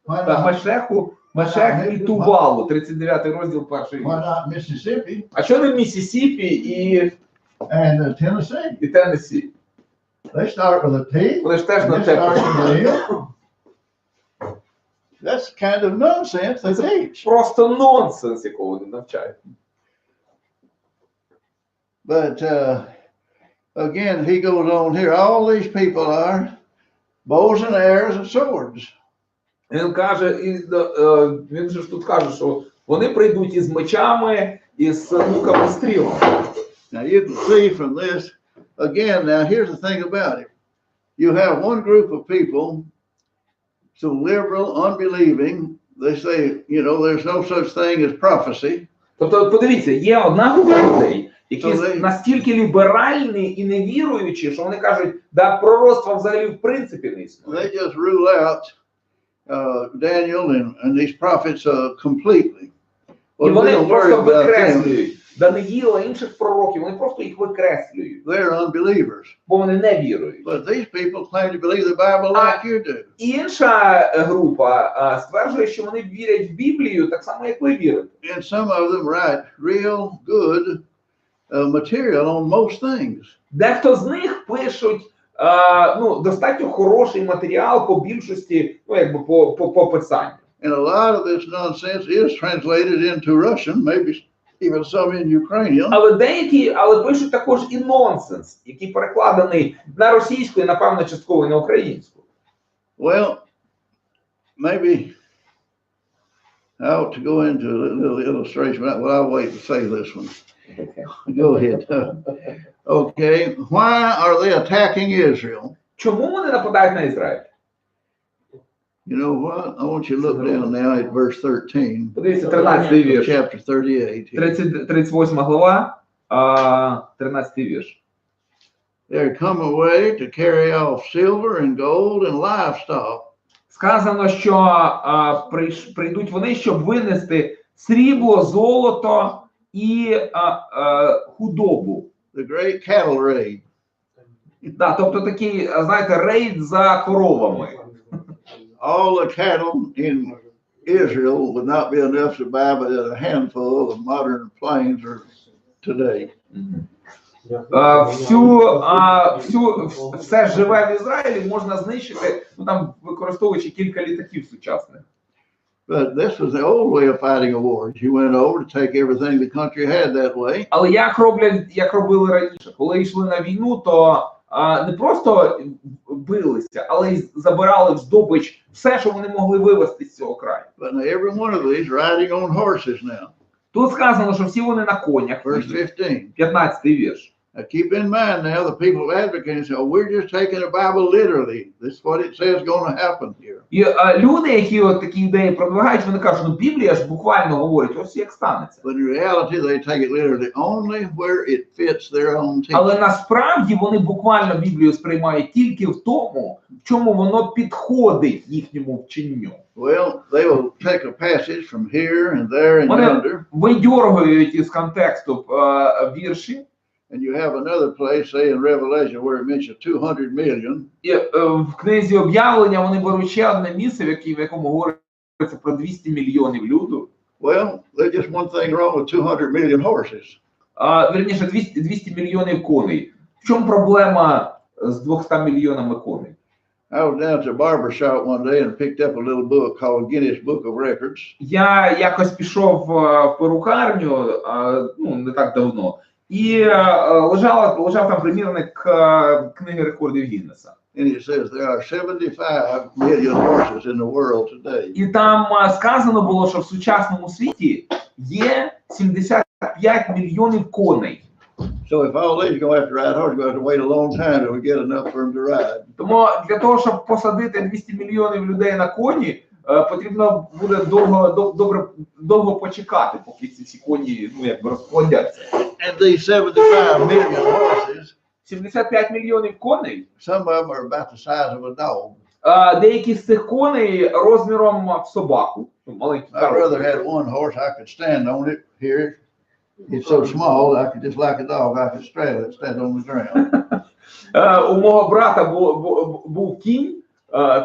Speaker 1: why
Speaker 2: Так,
Speaker 1: not,
Speaker 2: Мешек і Тубалу, 39 розділ перший.
Speaker 1: why not Mississippi
Speaker 2: А що не Міссісіпі і
Speaker 1: and Tennessee?
Speaker 2: Теннессі?
Speaker 1: They start with a T.
Speaker 2: Вони ж теж на
Speaker 1: This
Speaker 2: Т
Speaker 1: starts
Speaker 2: починають.
Speaker 1: with a M. That's kind of nonsense they teach.
Speaker 2: Просто нонсенс, якого вони навчають.
Speaker 1: But again, he goes on here. All these people are bows and arrows and swords.
Speaker 2: Він каже, він же ж тут каже, що вони прийдуть із мечами, із луками, стрілами.
Speaker 1: Now you can see from this, again, now here's the thing about it. You have one group of people, so liberal, unbelieving, they say, you know, there's no such thing as prophecy.
Speaker 2: Тобто, подивіться, є одна група людей, які настільки ліберальні і невіруючі, що вони кажуть, да, пророцтва взагалі в принципі не існує.
Speaker 1: They just rule out Daniel and these prophets completely.
Speaker 2: І вони просто викреслюють Даниїла, інших пророків, вони просто їх викреслюють.
Speaker 1: They're unbelievers.
Speaker 2: Бо вони не вірують.
Speaker 1: But these people claim to believe the Bible like you do.
Speaker 2: Інша група стверджує, що вони вірять в Біблію так само, як ви вірите.
Speaker 1: And some of them write real good material on most things.
Speaker 2: Дехто з них пишуть достатньо хороший матеріал по більшості, якби по писанню.
Speaker 1: And a lot of this nonsense is translated into Russian, maybe even some in Ukrainian.
Speaker 2: Але пишуть також і нонсенс, який перекладений на російську і, напевно, частково на українську.
Speaker 1: Well, maybe I ought to go into a little illustration, but I'll wait to say this one.
Speaker 2: Okay.
Speaker 1: Go ahead. Okay, why are they attacking Israel?
Speaker 2: Чому вони нападають на Ізраїль?
Speaker 1: You know what? I want you to look down now at verse 13.
Speaker 2: Подивіться, 13-й вірш.
Speaker 1: Chapter 38.
Speaker 2: 38 глава, 13-й вірш.
Speaker 1: They're come away to carry off silver and gold and livestock.
Speaker 2: Сказано, що прийдуть вони, щоб винести срібло, золото і худобу.
Speaker 1: The great cattle raid.
Speaker 2: Да, тобто такий, знаєте, рейд за коровами.
Speaker 1: All the cattle in Israel would not be enough to buy but a handful of modern planes or today. Все живе в Ізраїлі можна знищити, там використовуючи кілька літаків сучасних. But this was the old way of fighting a war. You went over to take everything the country had that way.
Speaker 2: Але як робили раніше, коли йшли на війну, то не просто билися, але й забирали в здобич все, що вони могли вивезти з цього краю.
Speaker 1: But every one of these riding on horses now.
Speaker 2: Тут сказано, що всі вони на конях.
Speaker 1: Verse 15.
Speaker 2: 15-й вірш.
Speaker 1: Now keep in mind now, the people advocating say, oh, we're just taking the Bible literally. This is what it says going to happen here.
Speaker 2: І люди, які от такі ідеї продвигають, вони кажуть, ну Біблія ж буквально говорить, ось як станеться.
Speaker 1: But in reality, they take it literally only where it fits their own teaching.
Speaker 2: Але насправді вони буквально Біблію сприймають тільки в тому, в чому воно підходить їхньому вченню.
Speaker 1: Well, they will take a passage from here and there and yonder.
Speaker 2: Вони видьоргують із контексту вірші.
Speaker 1: And you have another place, say in Revelation, where it mentions 200 million.
Speaker 2: І в книзі об'явлення вони беруть ще одне місце, в якому говориться про 200 мільйонів люду.
Speaker 1: Well, there's just one thing wrong with 200 million horses.
Speaker 2: Вірніше, 200 мільйонів коней. В чому проблема з 200 мільйонами коней?
Speaker 1: I was down to a barber shop one day and picked up a little book called Guinness Book of Records.
Speaker 2: Я якось пішов в перукарню, не так давно, і лежав там примірник книги рекордів Гіннеса.
Speaker 1: And it says there are 75 million horses in the world today.
Speaker 2: І там сказано було, що в сучасному світі є 75 мільйонів коней.
Speaker 1: So if all these go have to ride horses, we're going to have to wait a long time till we get enough for them to ride.
Speaker 2: Тому для того, щоб посадити 200 мільйонів людей на коні, потрібно буде довго почекати, поки ці коні, розплодяться.
Speaker 1: And these 75 million horses,
Speaker 2: 75 мільйонів коней,
Speaker 1: some of them are about the size of a dog.
Speaker 2: Деякі з цих коней розміром в собаку.
Speaker 1: I'd rather have one horse I could stand on it here. It's so small, I could just like a dog, I could straddle it, stand on the ground.
Speaker 2: У мого брата був кінь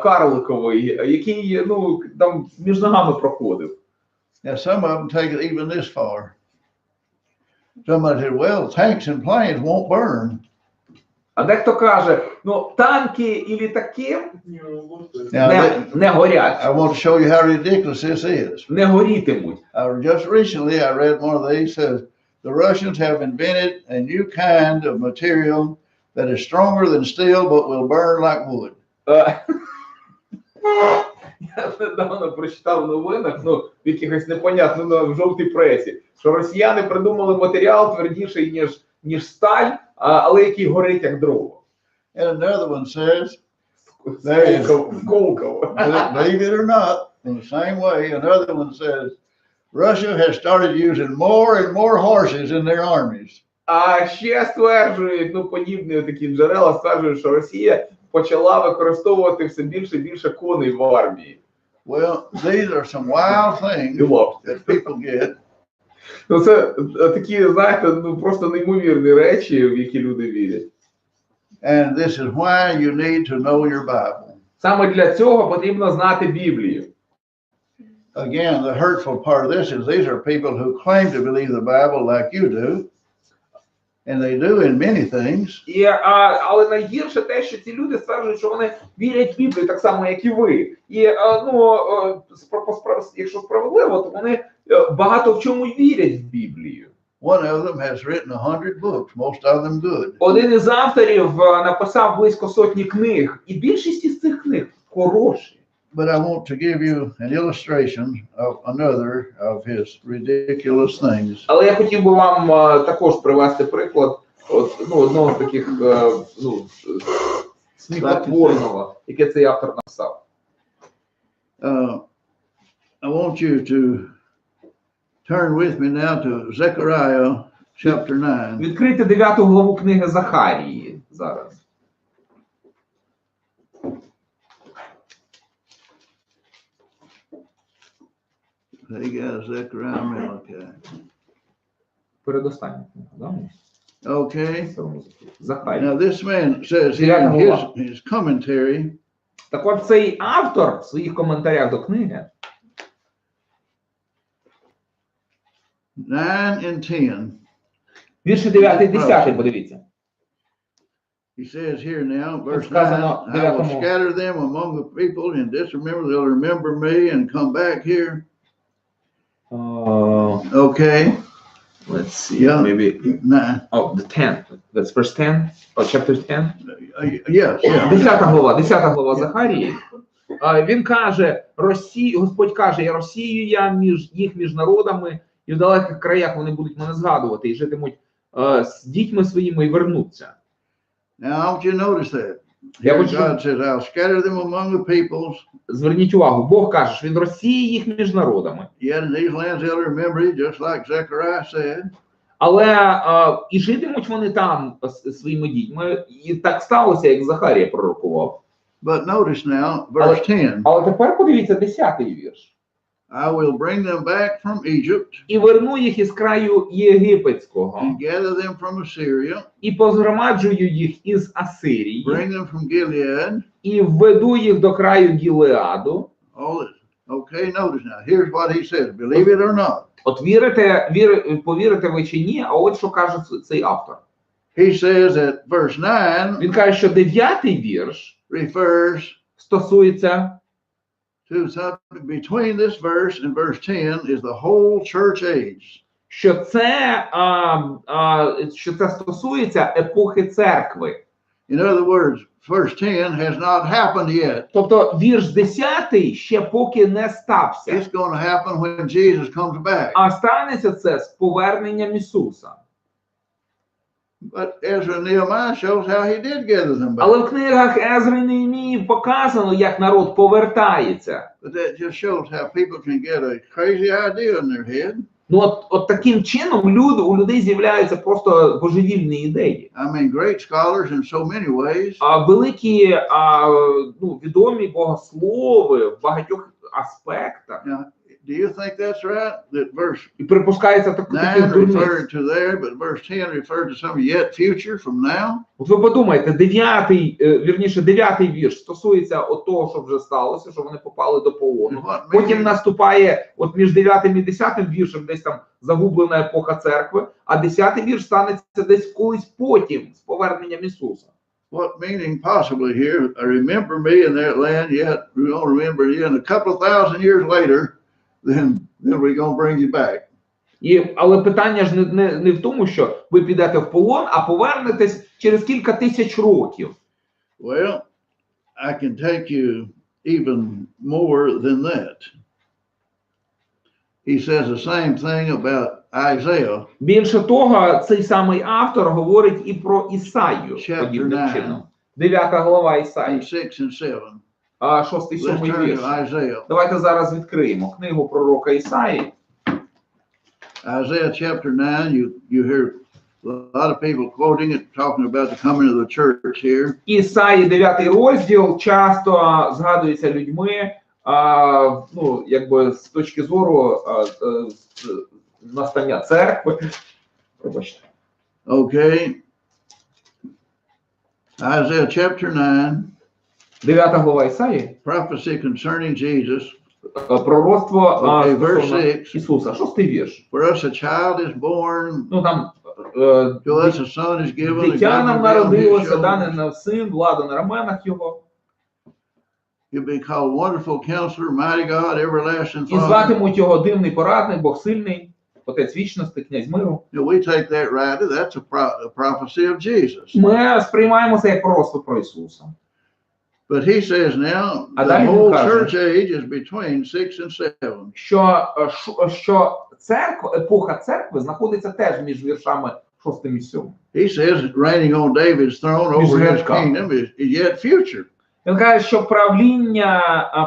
Speaker 2: карликовий, який там між ногами проходив.
Speaker 1: Now some of them take it even this far. Somebody said, well, tanks and planes won't burn.
Speaker 2: А дехто каже, танки і літаки не горять.
Speaker 1: I want to show you how ridiculous this is.
Speaker 2: Не горітимуть.
Speaker 1: Just recently I read one of these says the Russians have invented a new kind of material that is stronger than steel but will burn like wood.
Speaker 2: Я недавно прочитав в новинах, в якихось непонятно, в жовтій пресі, що росіяни придумали матеріал твердіший, ніж сталь, але який горить як дрова.
Speaker 1: And another one says,
Speaker 2: Сколково.
Speaker 1: believe it or not, in the same way, another one says, Russia has started using more and more horses in their armies.
Speaker 2: А ще стверджують, подібні такі джерела стверджують, що Росія почала використовувати все більше і більше коней в армії.
Speaker 1: Well, these are some wild things that people get.
Speaker 2: Це такі, знаєте, просто неймовірні речі, в які люди вірять.
Speaker 1: And this is why you need to know your Bible.
Speaker 2: Саме для цього потрібно знати Біблію.
Speaker 1: Again, the hurtful part of this is these are people who claim to believe the Bible like you do, and they do in many things.
Speaker 2: Але найгірше те, що ці люди стверджують, що вони вірять в Біблію так само, як і ви. І якщо справедливо, то вони багато в чому вірять в Біблію.
Speaker 1: One of them has written 100 books, most of them good.
Speaker 2: Один із авторів написав близько 100 книг, і більшість із цих книг хороші.
Speaker 1: But I want to give you an illustration of another of his ridiculous things.
Speaker 2: Але я хотів би вам також привести приклад одного з таких сміхотворного, яке цей автор написав.
Speaker 1: I want you to turn with me now to Zechariah chapter 9.
Speaker 2: Відкрийте 9 главу книги Захарії зараз.
Speaker 1: They got Zechariah Malachi.
Speaker 2: Передостання книга, да?
Speaker 1: Okay.
Speaker 2: Захарія.
Speaker 1: Now this man says here in his commentary.
Speaker 2: Так от цей автор в своїх коментарях до книги
Speaker 1: 9 and 10.
Speaker 2: Вірші 9 і 10, подивіться.
Speaker 1: He says here now, verse 9, I will scatter them among the people and disremember, they'll remember me and come back here. Okay.
Speaker 2: Let's see,
Speaker 1: Yeah.
Speaker 2: maybe
Speaker 1: 9.
Speaker 2: Oh, the 10. That's verse 10? Or chapter 10?
Speaker 1: Yes, yeah.
Speaker 2: 10 глава Захарії. Він каже, Господь каже, я розсію їх між народами, і в далеких краях вони будуть мене згадувати, і житимуть з дітьми своїми і вернуться.
Speaker 1: Now I want you to notice that. Here God says, I'll scatter them among the peoples.
Speaker 2: Зверніть увагу, Бог каже, що він розсіє їх між народами.
Speaker 1: Yet in these lands they'll remember you, just like Zechariah said.
Speaker 2: Але і житимуть вони там своїми дітьми, і так сталося, як Захарія пророкував.
Speaker 1: But notice now, verse 10.
Speaker 2: Але тепер подивіться 10-й вірш.
Speaker 1: I will bring them back from Egypt.
Speaker 2: І верну їх із краю єгипетського.
Speaker 1: And gather them from Assyria.
Speaker 2: І позгромаджую їх із Асирії.
Speaker 1: Bring them from Gilead.
Speaker 2: І введу їх до краю Гілеаду.
Speaker 1: All this. Okay, notice now. Here's what he says. Believe it or not.
Speaker 2: От повірите ви чи ні, а от що каже цей автор.
Speaker 1: He says that verse 9
Speaker 2: Він каже, що 9-й вірш
Speaker 1: refers
Speaker 2: стосується
Speaker 1: to something between this verse and verse 10 is the whole church age.
Speaker 2: Що це стосується епохи церкви.
Speaker 1: In other words, verse 10 has not happened yet.
Speaker 2: Тобто вірш 10 ще поки не стався.
Speaker 1: It's going to happen when Jesus comes back.
Speaker 2: А станеться це з поверненням Ісуса.
Speaker 1: But Ezra and Nehemiah shows how he did gather them back.
Speaker 2: Але в книгах Езри і Неемії показано, як народ повертається.
Speaker 1: But that just shows how people can get a crazy idea in their head.
Speaker 2: От таким чином у людей з'являються просто божевільні ідеї.
Speaker 1: I mean, great scholars in so many ways.
Speaker 2: Великі, відомі богослови в багатьох аспектах.
Speaker 1: Now, do you think that's right? That verse
Speaker 2: І припускається
Speaker 1: 9 referred to there, but verse 10 referred to something yet future from now?
Speaker 2: От ви подумайте, 9-й вірш стосується того, що вже сталося, що вони попали до полону. Потім наступає, от між 9-м і 10-м віршем десь там загублена епоха церкви, а 10-й вірш станеться десь колись потім з поверненням Ісуса.
Speaker 1: What meaning possibly here? Remember me in that land, yet we won't remember you. And a couple of thousand years later, then we're going to bring you back.
Speaker 2: Але питання ж не в тому, що ви підете в полон, а повернетесь через кілька тисяч років.
Speaker 1: Well, I can take you even more than that. He says the same thing about Isaiah.
Speaker 2: Більше того, цей самий автор говорить і про Ісаю подібним чином. 9 глава Ісаї.
Speaker 1: 6 and 7.
Speaker 2: 6-7
Speaker 1: Let's turn
Speaker 2: вірш.
Speaker 1: to Isaiah.
Speaker 2: Давайте зараз відкриємо книгу пророка Ісаї.
Speaker 1: Isaiah chapter 9, you hear a lot of people quoting it, talking about the coming of the church here.
Speaker 2: Ісаї 9 розділ часто згадується людьми, ну, якби з точки зору настання церкви. Пробачте.
Speaker 1: Okay. Isaiah chapter 9.
Speaker 2: 9 глава Ісаї.
Speaker 1: Prophecy concerning Jesus.
Speaker 2: Пророцтво
Speaker 1: Okay, verse 6.
Speaker 2: Ісуса. 6 вірш.
Speaker 1: For us a child is born,
Speaker 2: Ну там
Speaker 1: to us a son is given, and
Speaker 2: дитя нам
Speaker 1: government on his
Speaker 2: народилося, дане
Speaker 1: shoulders.
Speaker 2: на син, влада на раменах його.
Speaker 1: He'll be called Wonderful Counselor, Mighty God, Everlasting
Speaker 2: І
Speaker 1: Father.
Speaker 2: зватимуть його дивний порадник, Бог сильний, Отець вічності, князь миру.
Speaker 1: We take that rightly. That's a prophecy of Jesus.
Speaker 2: Ми сприймаємо це як пророцтво про Ісуса.
Speaker 1: But he says now
Speaker 2: А
Speaker 1: the
Speaker 2: далі він
Speaker 1: whole
Speaker 2: каже,
Speaker 1: church age is between 6 and 7.
Speaker 2: Що церква, епоха церкви знаходиться теж між віршами 6 і 7.
Speaker 1: He says reigning on David's throne over his kingdom is yet future.
Speaker 2: Він каже, що правління,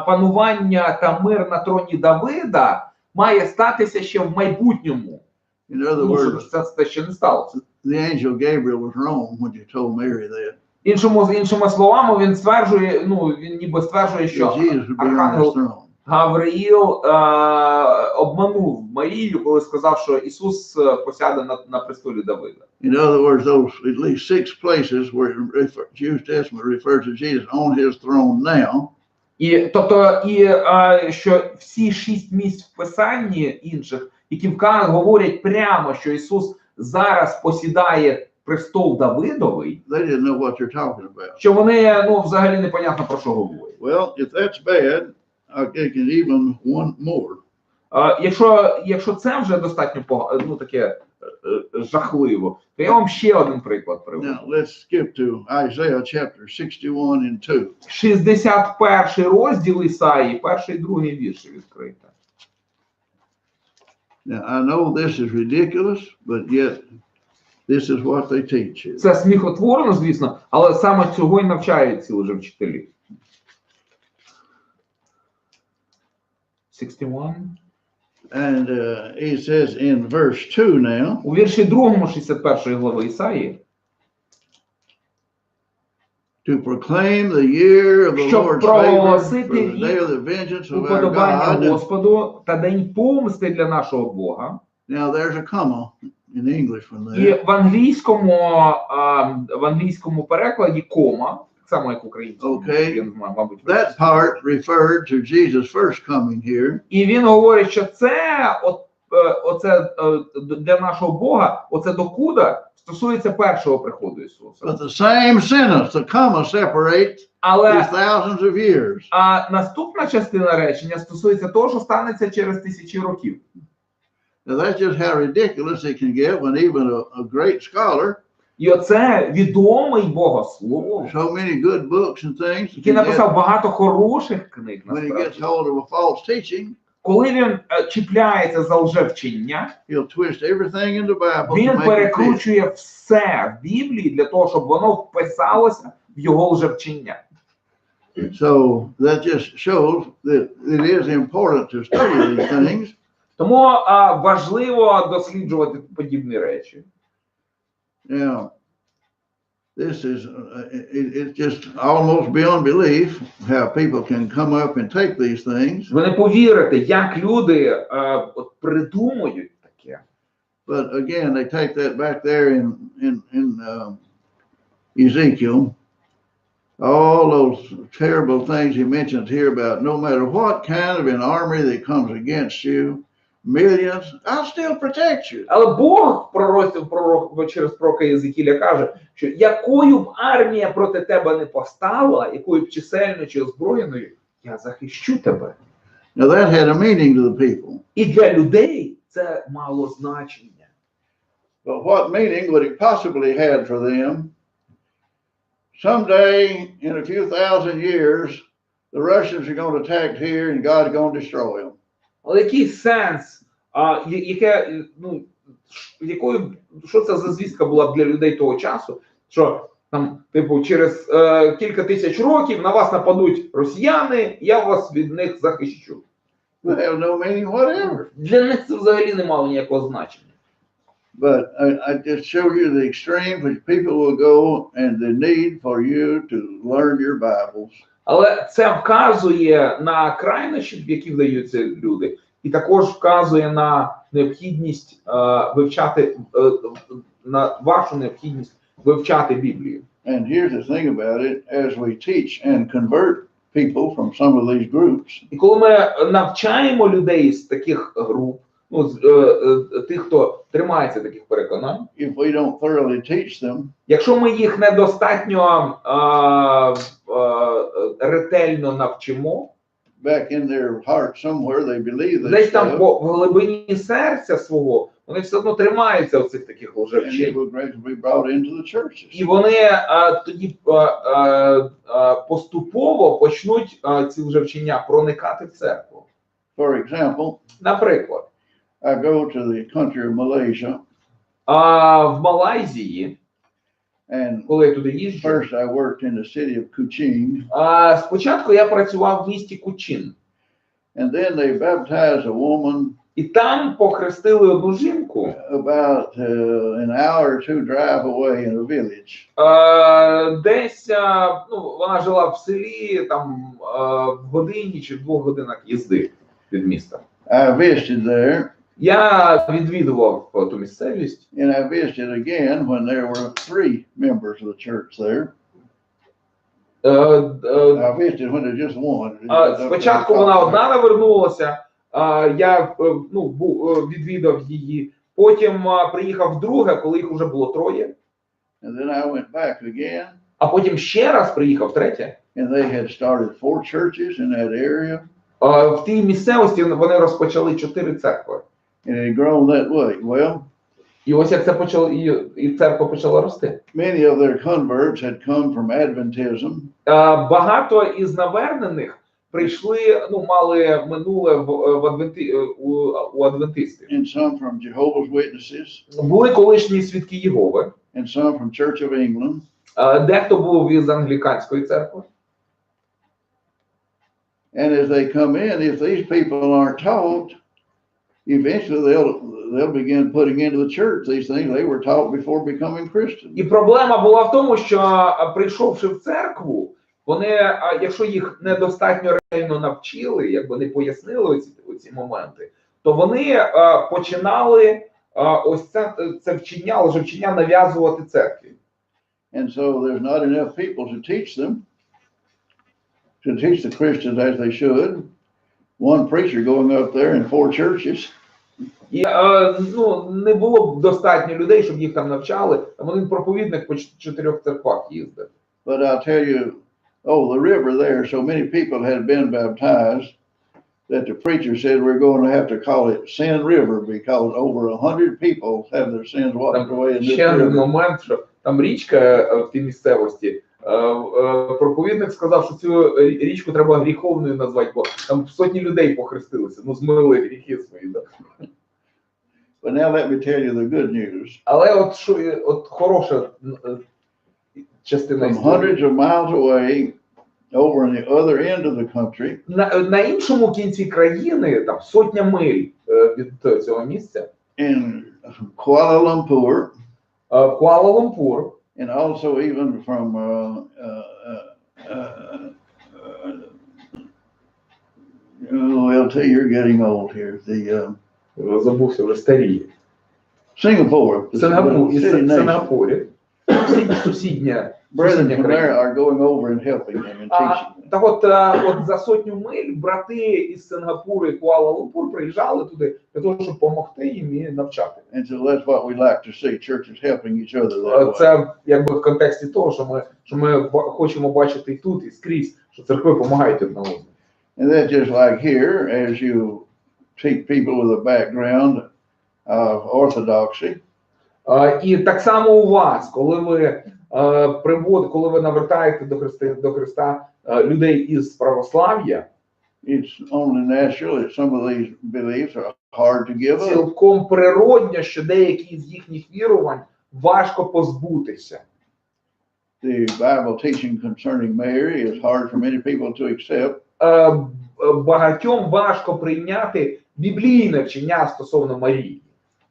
Speaker 2: панування та мир на троні Давида має статися ще в майбутньому.
Speaker 1: In other
Speaker 2: Тому що
Speaker 1: words,
Speaker 2: це ще не сталося.
Speaker 1: the angel Gabriel was wrong when you told Mary that.
Speaker 2: Іншими словами, він стверджує, ну, він ніби стверджує, що
Speaker 1: That Jesus would be on his
Speaker 2: архангел
Speaker 1: throne.
Speaker 2: Гавриїл обманув Марію, коли сказав, що Ісус посяде на престолі Давида.
Speaker 1: In other words, those at least 6 places where Jewish Testament refers to Jesus on his throne now.
Speaker 2: І тобто, що всі 6 місць в Писанні інших, які говорять прямо, що Ісус зараз посідає престол Давидовий,
Speaker 1: They didn't know what you're talking about.
Speaker 2: що вони, ну, взагалі непонятно про що говорять.
Speaker 1: Well, if that's bad, I'll take it even one more.
Speaker 2: Якщо це вже достатньо ну, таке жахливо, то я вам ще один приклад приведу.
Speaker 1: Now, let's skip to Isaiah chapter 61 and 2.
Speaker 2: 61 розділ Ісаї, перший і другий вірші відкрите.
Speaker 1: Now, I know this is ridiculous, but yet this is what they teach you.
Speaker 2: Це сміхотворно, звісно, але саме цього й навчають ці лжевчителі. 61.
Speaker 1: And he says in verse 2 now,
Speaker 2: У вірші 2 61 глави Ісаї,
Speaker 1: to proclaim the year of the
Speaker 2: щоб
Speaker 1: Lord's favor,
Speaker 2: проголосити
Speaker 1: for the day
Speaker 2: рік
Speaker 1: of the vengeance of our
Speaker 2: уподобання
Speaker 1: God.
Speaker 2: Господу та день помсти для нашого Бога.
Speaker 1: Now there's a comma in English from
Speaker 2: І
Speaker 1: there.
Speaker 2: в англійському перекладі кома, так само як в українському,
Speaker 1: Okay.
Speaker 2: я не знаю, мабуть.
Speaker 1: That part referred to Jesus' first coming here.
Speaker 2: І він говорить, що це оце для нашого Бога, оце докуда стосується першого приходу Ісуса.
Speaker 1: But the same sentence, the comma separates
Speaker 2: Але
Speaker 1: these thousands of years.
Speaker 2: наступна частина речення стосується того, що станеться через тисячі років.
Speaker 1: Now that's just how ridiculous it can get when even a great scholar,
Speaker 2: І оце відомий богослов,
Speaker 1: so many good books and things,
Speaker 2: який
Speaker 1: can
Speaker 2: написав
Speaker 1: get,
Speaker 2: багато хороших книг,
Speaker 1: when he gets
Speaker 2: насправді.
Speaker 1: hold of a false teaching,
Speaker 2: Коли він чіпляється за лжевчення,
Speaker 1: he'll twist everything in the Bible to
Speaker 2: він
Speaker 1: make it fit.
Speaker 2: перекручує все в Біблії для того, щоб воно вписалося в його лжевчення.
Speaker 1: So that just shows that it is important to study these things.
Speaker 2: Тому важливо досліджувати подібні речі.
Speaker 1: Now, this is, it's just almost beyond belief how people can come up and take these things.
Speaker 2: Ви не повірите, як люди придумують таке.
Speaker 1: But again, they take that back there in Ezekiel. All those terrible things he mentions here about no matter what kind of an army that comes against you, millions, I'll still protect you.
Speaker 2: Але Бог через пророка Єзекіля каже, що якою б армія проти тебе не постала, якою б чисельною чи озброєною, я захищу тебе.
Speaker 1: Now that had a meaning to the people.
Speaker 2: І для людей це мало значення.
Speaker 1: But what meaning would it possibly had for them? Someday, in a few thousand years, the Russians are going to attack here and God's going to destroy them.
Speaker 2: Але який сенс, що це за звістка була для людей того часу, що там, типу, через кілька тисяч років на вас нападуть росіяни, я вас від них захищу.
Speaker 1: They have no meaning whatever.
Speaker 2: Для них це взагалі не мало ніякого значення.
Speaker 1: But I just show you the extreme which people will go and the need for you to learn your Bibles.
Speaker 2: Але це вказує на крайнощі, в які вдаються люди, і також вказує на необхідність вивчати, на вашу необхідність вивчати Біблію.
Speaker 1: And here's the thing about it, as we teach and convert people from some of these groups,
Speaker 2: І коли ми навчаємо людей з таких груп, ну, тих, хто тримається таких переконань,
Speaker 1: if we don't thoroughly teach them,
Speaker 2: якщо ми їх недостатньо ретельно навчимо,
Speaker 1: back in their heart somewhere they believe this
Speaker 2: десь там
Speaker 1: stuff,
Speaker 2: в глибині серця свого, вони все одно тримаються оцих таких
Speaker 1: and it
Speaker 2: лжевчень.
Speaker 1: will gradually be brought into the churches.
Speaker 2: І вони тоді поступово почнуть ці лжевчення проникати в церкву.
Speaker 1: For example,
Speaker 2: Наприклад,
Speaker 1: I go to the country of Malaysia,
Speaker 2: в Малайзії,
Speaker 1: and
Speaker 2: коли я туди їжджу,
Speaker 1: first I worked in the city of Kuching,
Speaker 2: спочатку я працював в місті Кучин.
Speaker 1: and then they baptized a woman
Speaker 2: І там похрестили одну жінку,
Speaker 1: about an hour or two drive away in a village.
Speaker 2: десь, ну, вона жила в селі, там, в годині чи в 2 годинах їзди від міста.
Speaker 1: I visited there,
Speaker 2: Я відвідував ту місцевість.
Speaker 1: and I visited again when there were 3 members of the church there. I visited when there's just one.
Speaker 2: Спочатку вона одна навернулася, я відвідав її, потім приїхав вдруге, коли їх вже було 3,
Speaker 1: And then I went back again,
Speaker 2: а потім ще раз приїхав третє.
Speaker 1: and they had started 4 churches in that area,
Speaker 2: В тій місцевості вони розпочали 4 церкви.
Speaker 1: and it had grown that way. Well,
Speaker 2: І ось як це почало, і церква почала рости.
Speaker 1: many of their converts had come from Adventism,
Speaker 2: Багато із навернених прийшли, ну, мали минуле у адвентистів.
Speaker 1: and some from Jehovah's Witnesses,
Speaker 2: Були колишні свідки Єгови,
Speaker 1: and some from Church of England.
Speaker 2: дехто був із англіканської церкви.
Speaker 1: And as they come in, if these people aren't taught, eventually they'll begin putting into the church these things they were taught before becoming Christians.
Speaker 2: І проблема була в тому, що прийшовши в церкву, вони, якщо їх недостатньо реально навчили, якби не пояснили оці моменти, то вони починали ось це вчення, лжевчення нав'язувати церкві.
Speaker 1: And so there's not enough people to teach them, to teach the Christians as they should. One preacher going up there in 4 churches.
Speaker 2: І ну, не було б достатньо людей, щоб їх там навчали. Там один проповідник по 4 церквах їздив.
Speaker 1: But I'll tell you, the river there, so many people had been baptized that the preacher said we're going to have to call it Sin River because over 100 people have their sins washed away in this
Speaker 2: Ще один
Speaker 1: river.
Speaker 2: момент, що там річка в тій місцевості. Проповідник сказав, що цю річку треба гріховною назвати, бо там сотні людей похрестилися, ну змили гріхи свої. Да.
Speaker 1: But now let me tell you the good news.
Speaker 2: Але от хороша частина
Speaker 1: From
Speaker 2: історії.
Speaker 1: hundreds of miles away, over on the other end of the country,
Speaker 2: На іншому кінці країни, там сотня миль від цього місця,
Speaker 1: in Kuala Lumpur,
Speaker 2: Куала-Лумпур,
Speaker 1: and also even from LT, you're getting old here. The
Speaker 2: забувся вже старіє.
Speaker 1: Singapore, the
Speaker 2: Із
Speaker 1: city nation.
Speaker 2: Сингапурі, сусідня
Speaker 1: Brethren from there
Speaker 2: країна.
Speaker 1: are going over and helping them and teaching them.
Speaker 2: Так от за сотню миль брати із Сингапуру і Куала-Лумпур приїжджали туди для того, щоб допомогти їм і навчати.
Speaker 1: And so that's what we like to see, churches helping each other that way.
Speaker 2: Це якби в контексті того, що ми хочемо бачити і тут, і скрізь, що церкви допомагають одна одному.
Speaker 1: And that's just like here, as you teach people with a background orthodoxy.
Speaker 2: І так само у вас, коли ви коли ви навертаєте до Христа людей із православ'я,
Speaker 1: It's only natural that some of these beliefs are hard to give up.
Speaker 2: цілком природньо, що деякі з їхніх вірувань важко позбутися.
Speaker 1: The Bible teaching concerning Mary is hard for many people to accept.
Speaker 2: Багатьом важко прийняти біблійне вчення стосовно Марії.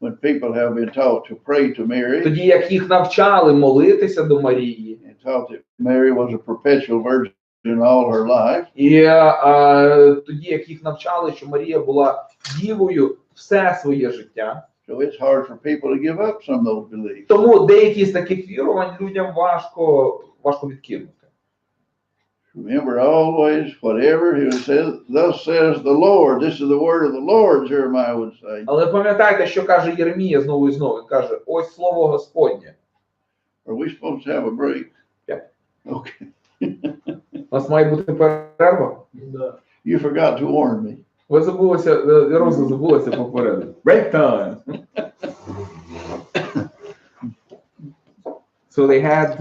Speaker 1: When people have been taught to pray to Mary,
Speaker 2: Тоді як їх навчали молитися до Марії,
Speaker 1: and taught that Mary was a perpetual virgin all her life,
Speaker 2: і тоді як їх навчали, що Марія була дівою все своє життя,
Speaker 1: so it's hard for people to give up some of those beliefs.
Speaker 2: тому деякі з таких вірувань людям важко відкинути.
Speaker 1: Remember always, whatever he says, thus says the Lord. This is the word of the Lord, Jeremiah would say.
Speaker 2: Але пам'ятайте, що каже Єремія знову і знову. Він каже, ось слово Господнє.
Speaker 1: Are we supposed to have a break?
Speaker 2: Yeah.
Speaker 1: Okay.
Speaker 2: У нас має бути перерва.
Speaker 3: Да.
Speaker 1: You forgot to warn me.
Speaker 2: Ви забулися, Роза забулася попередити. Break time! So they had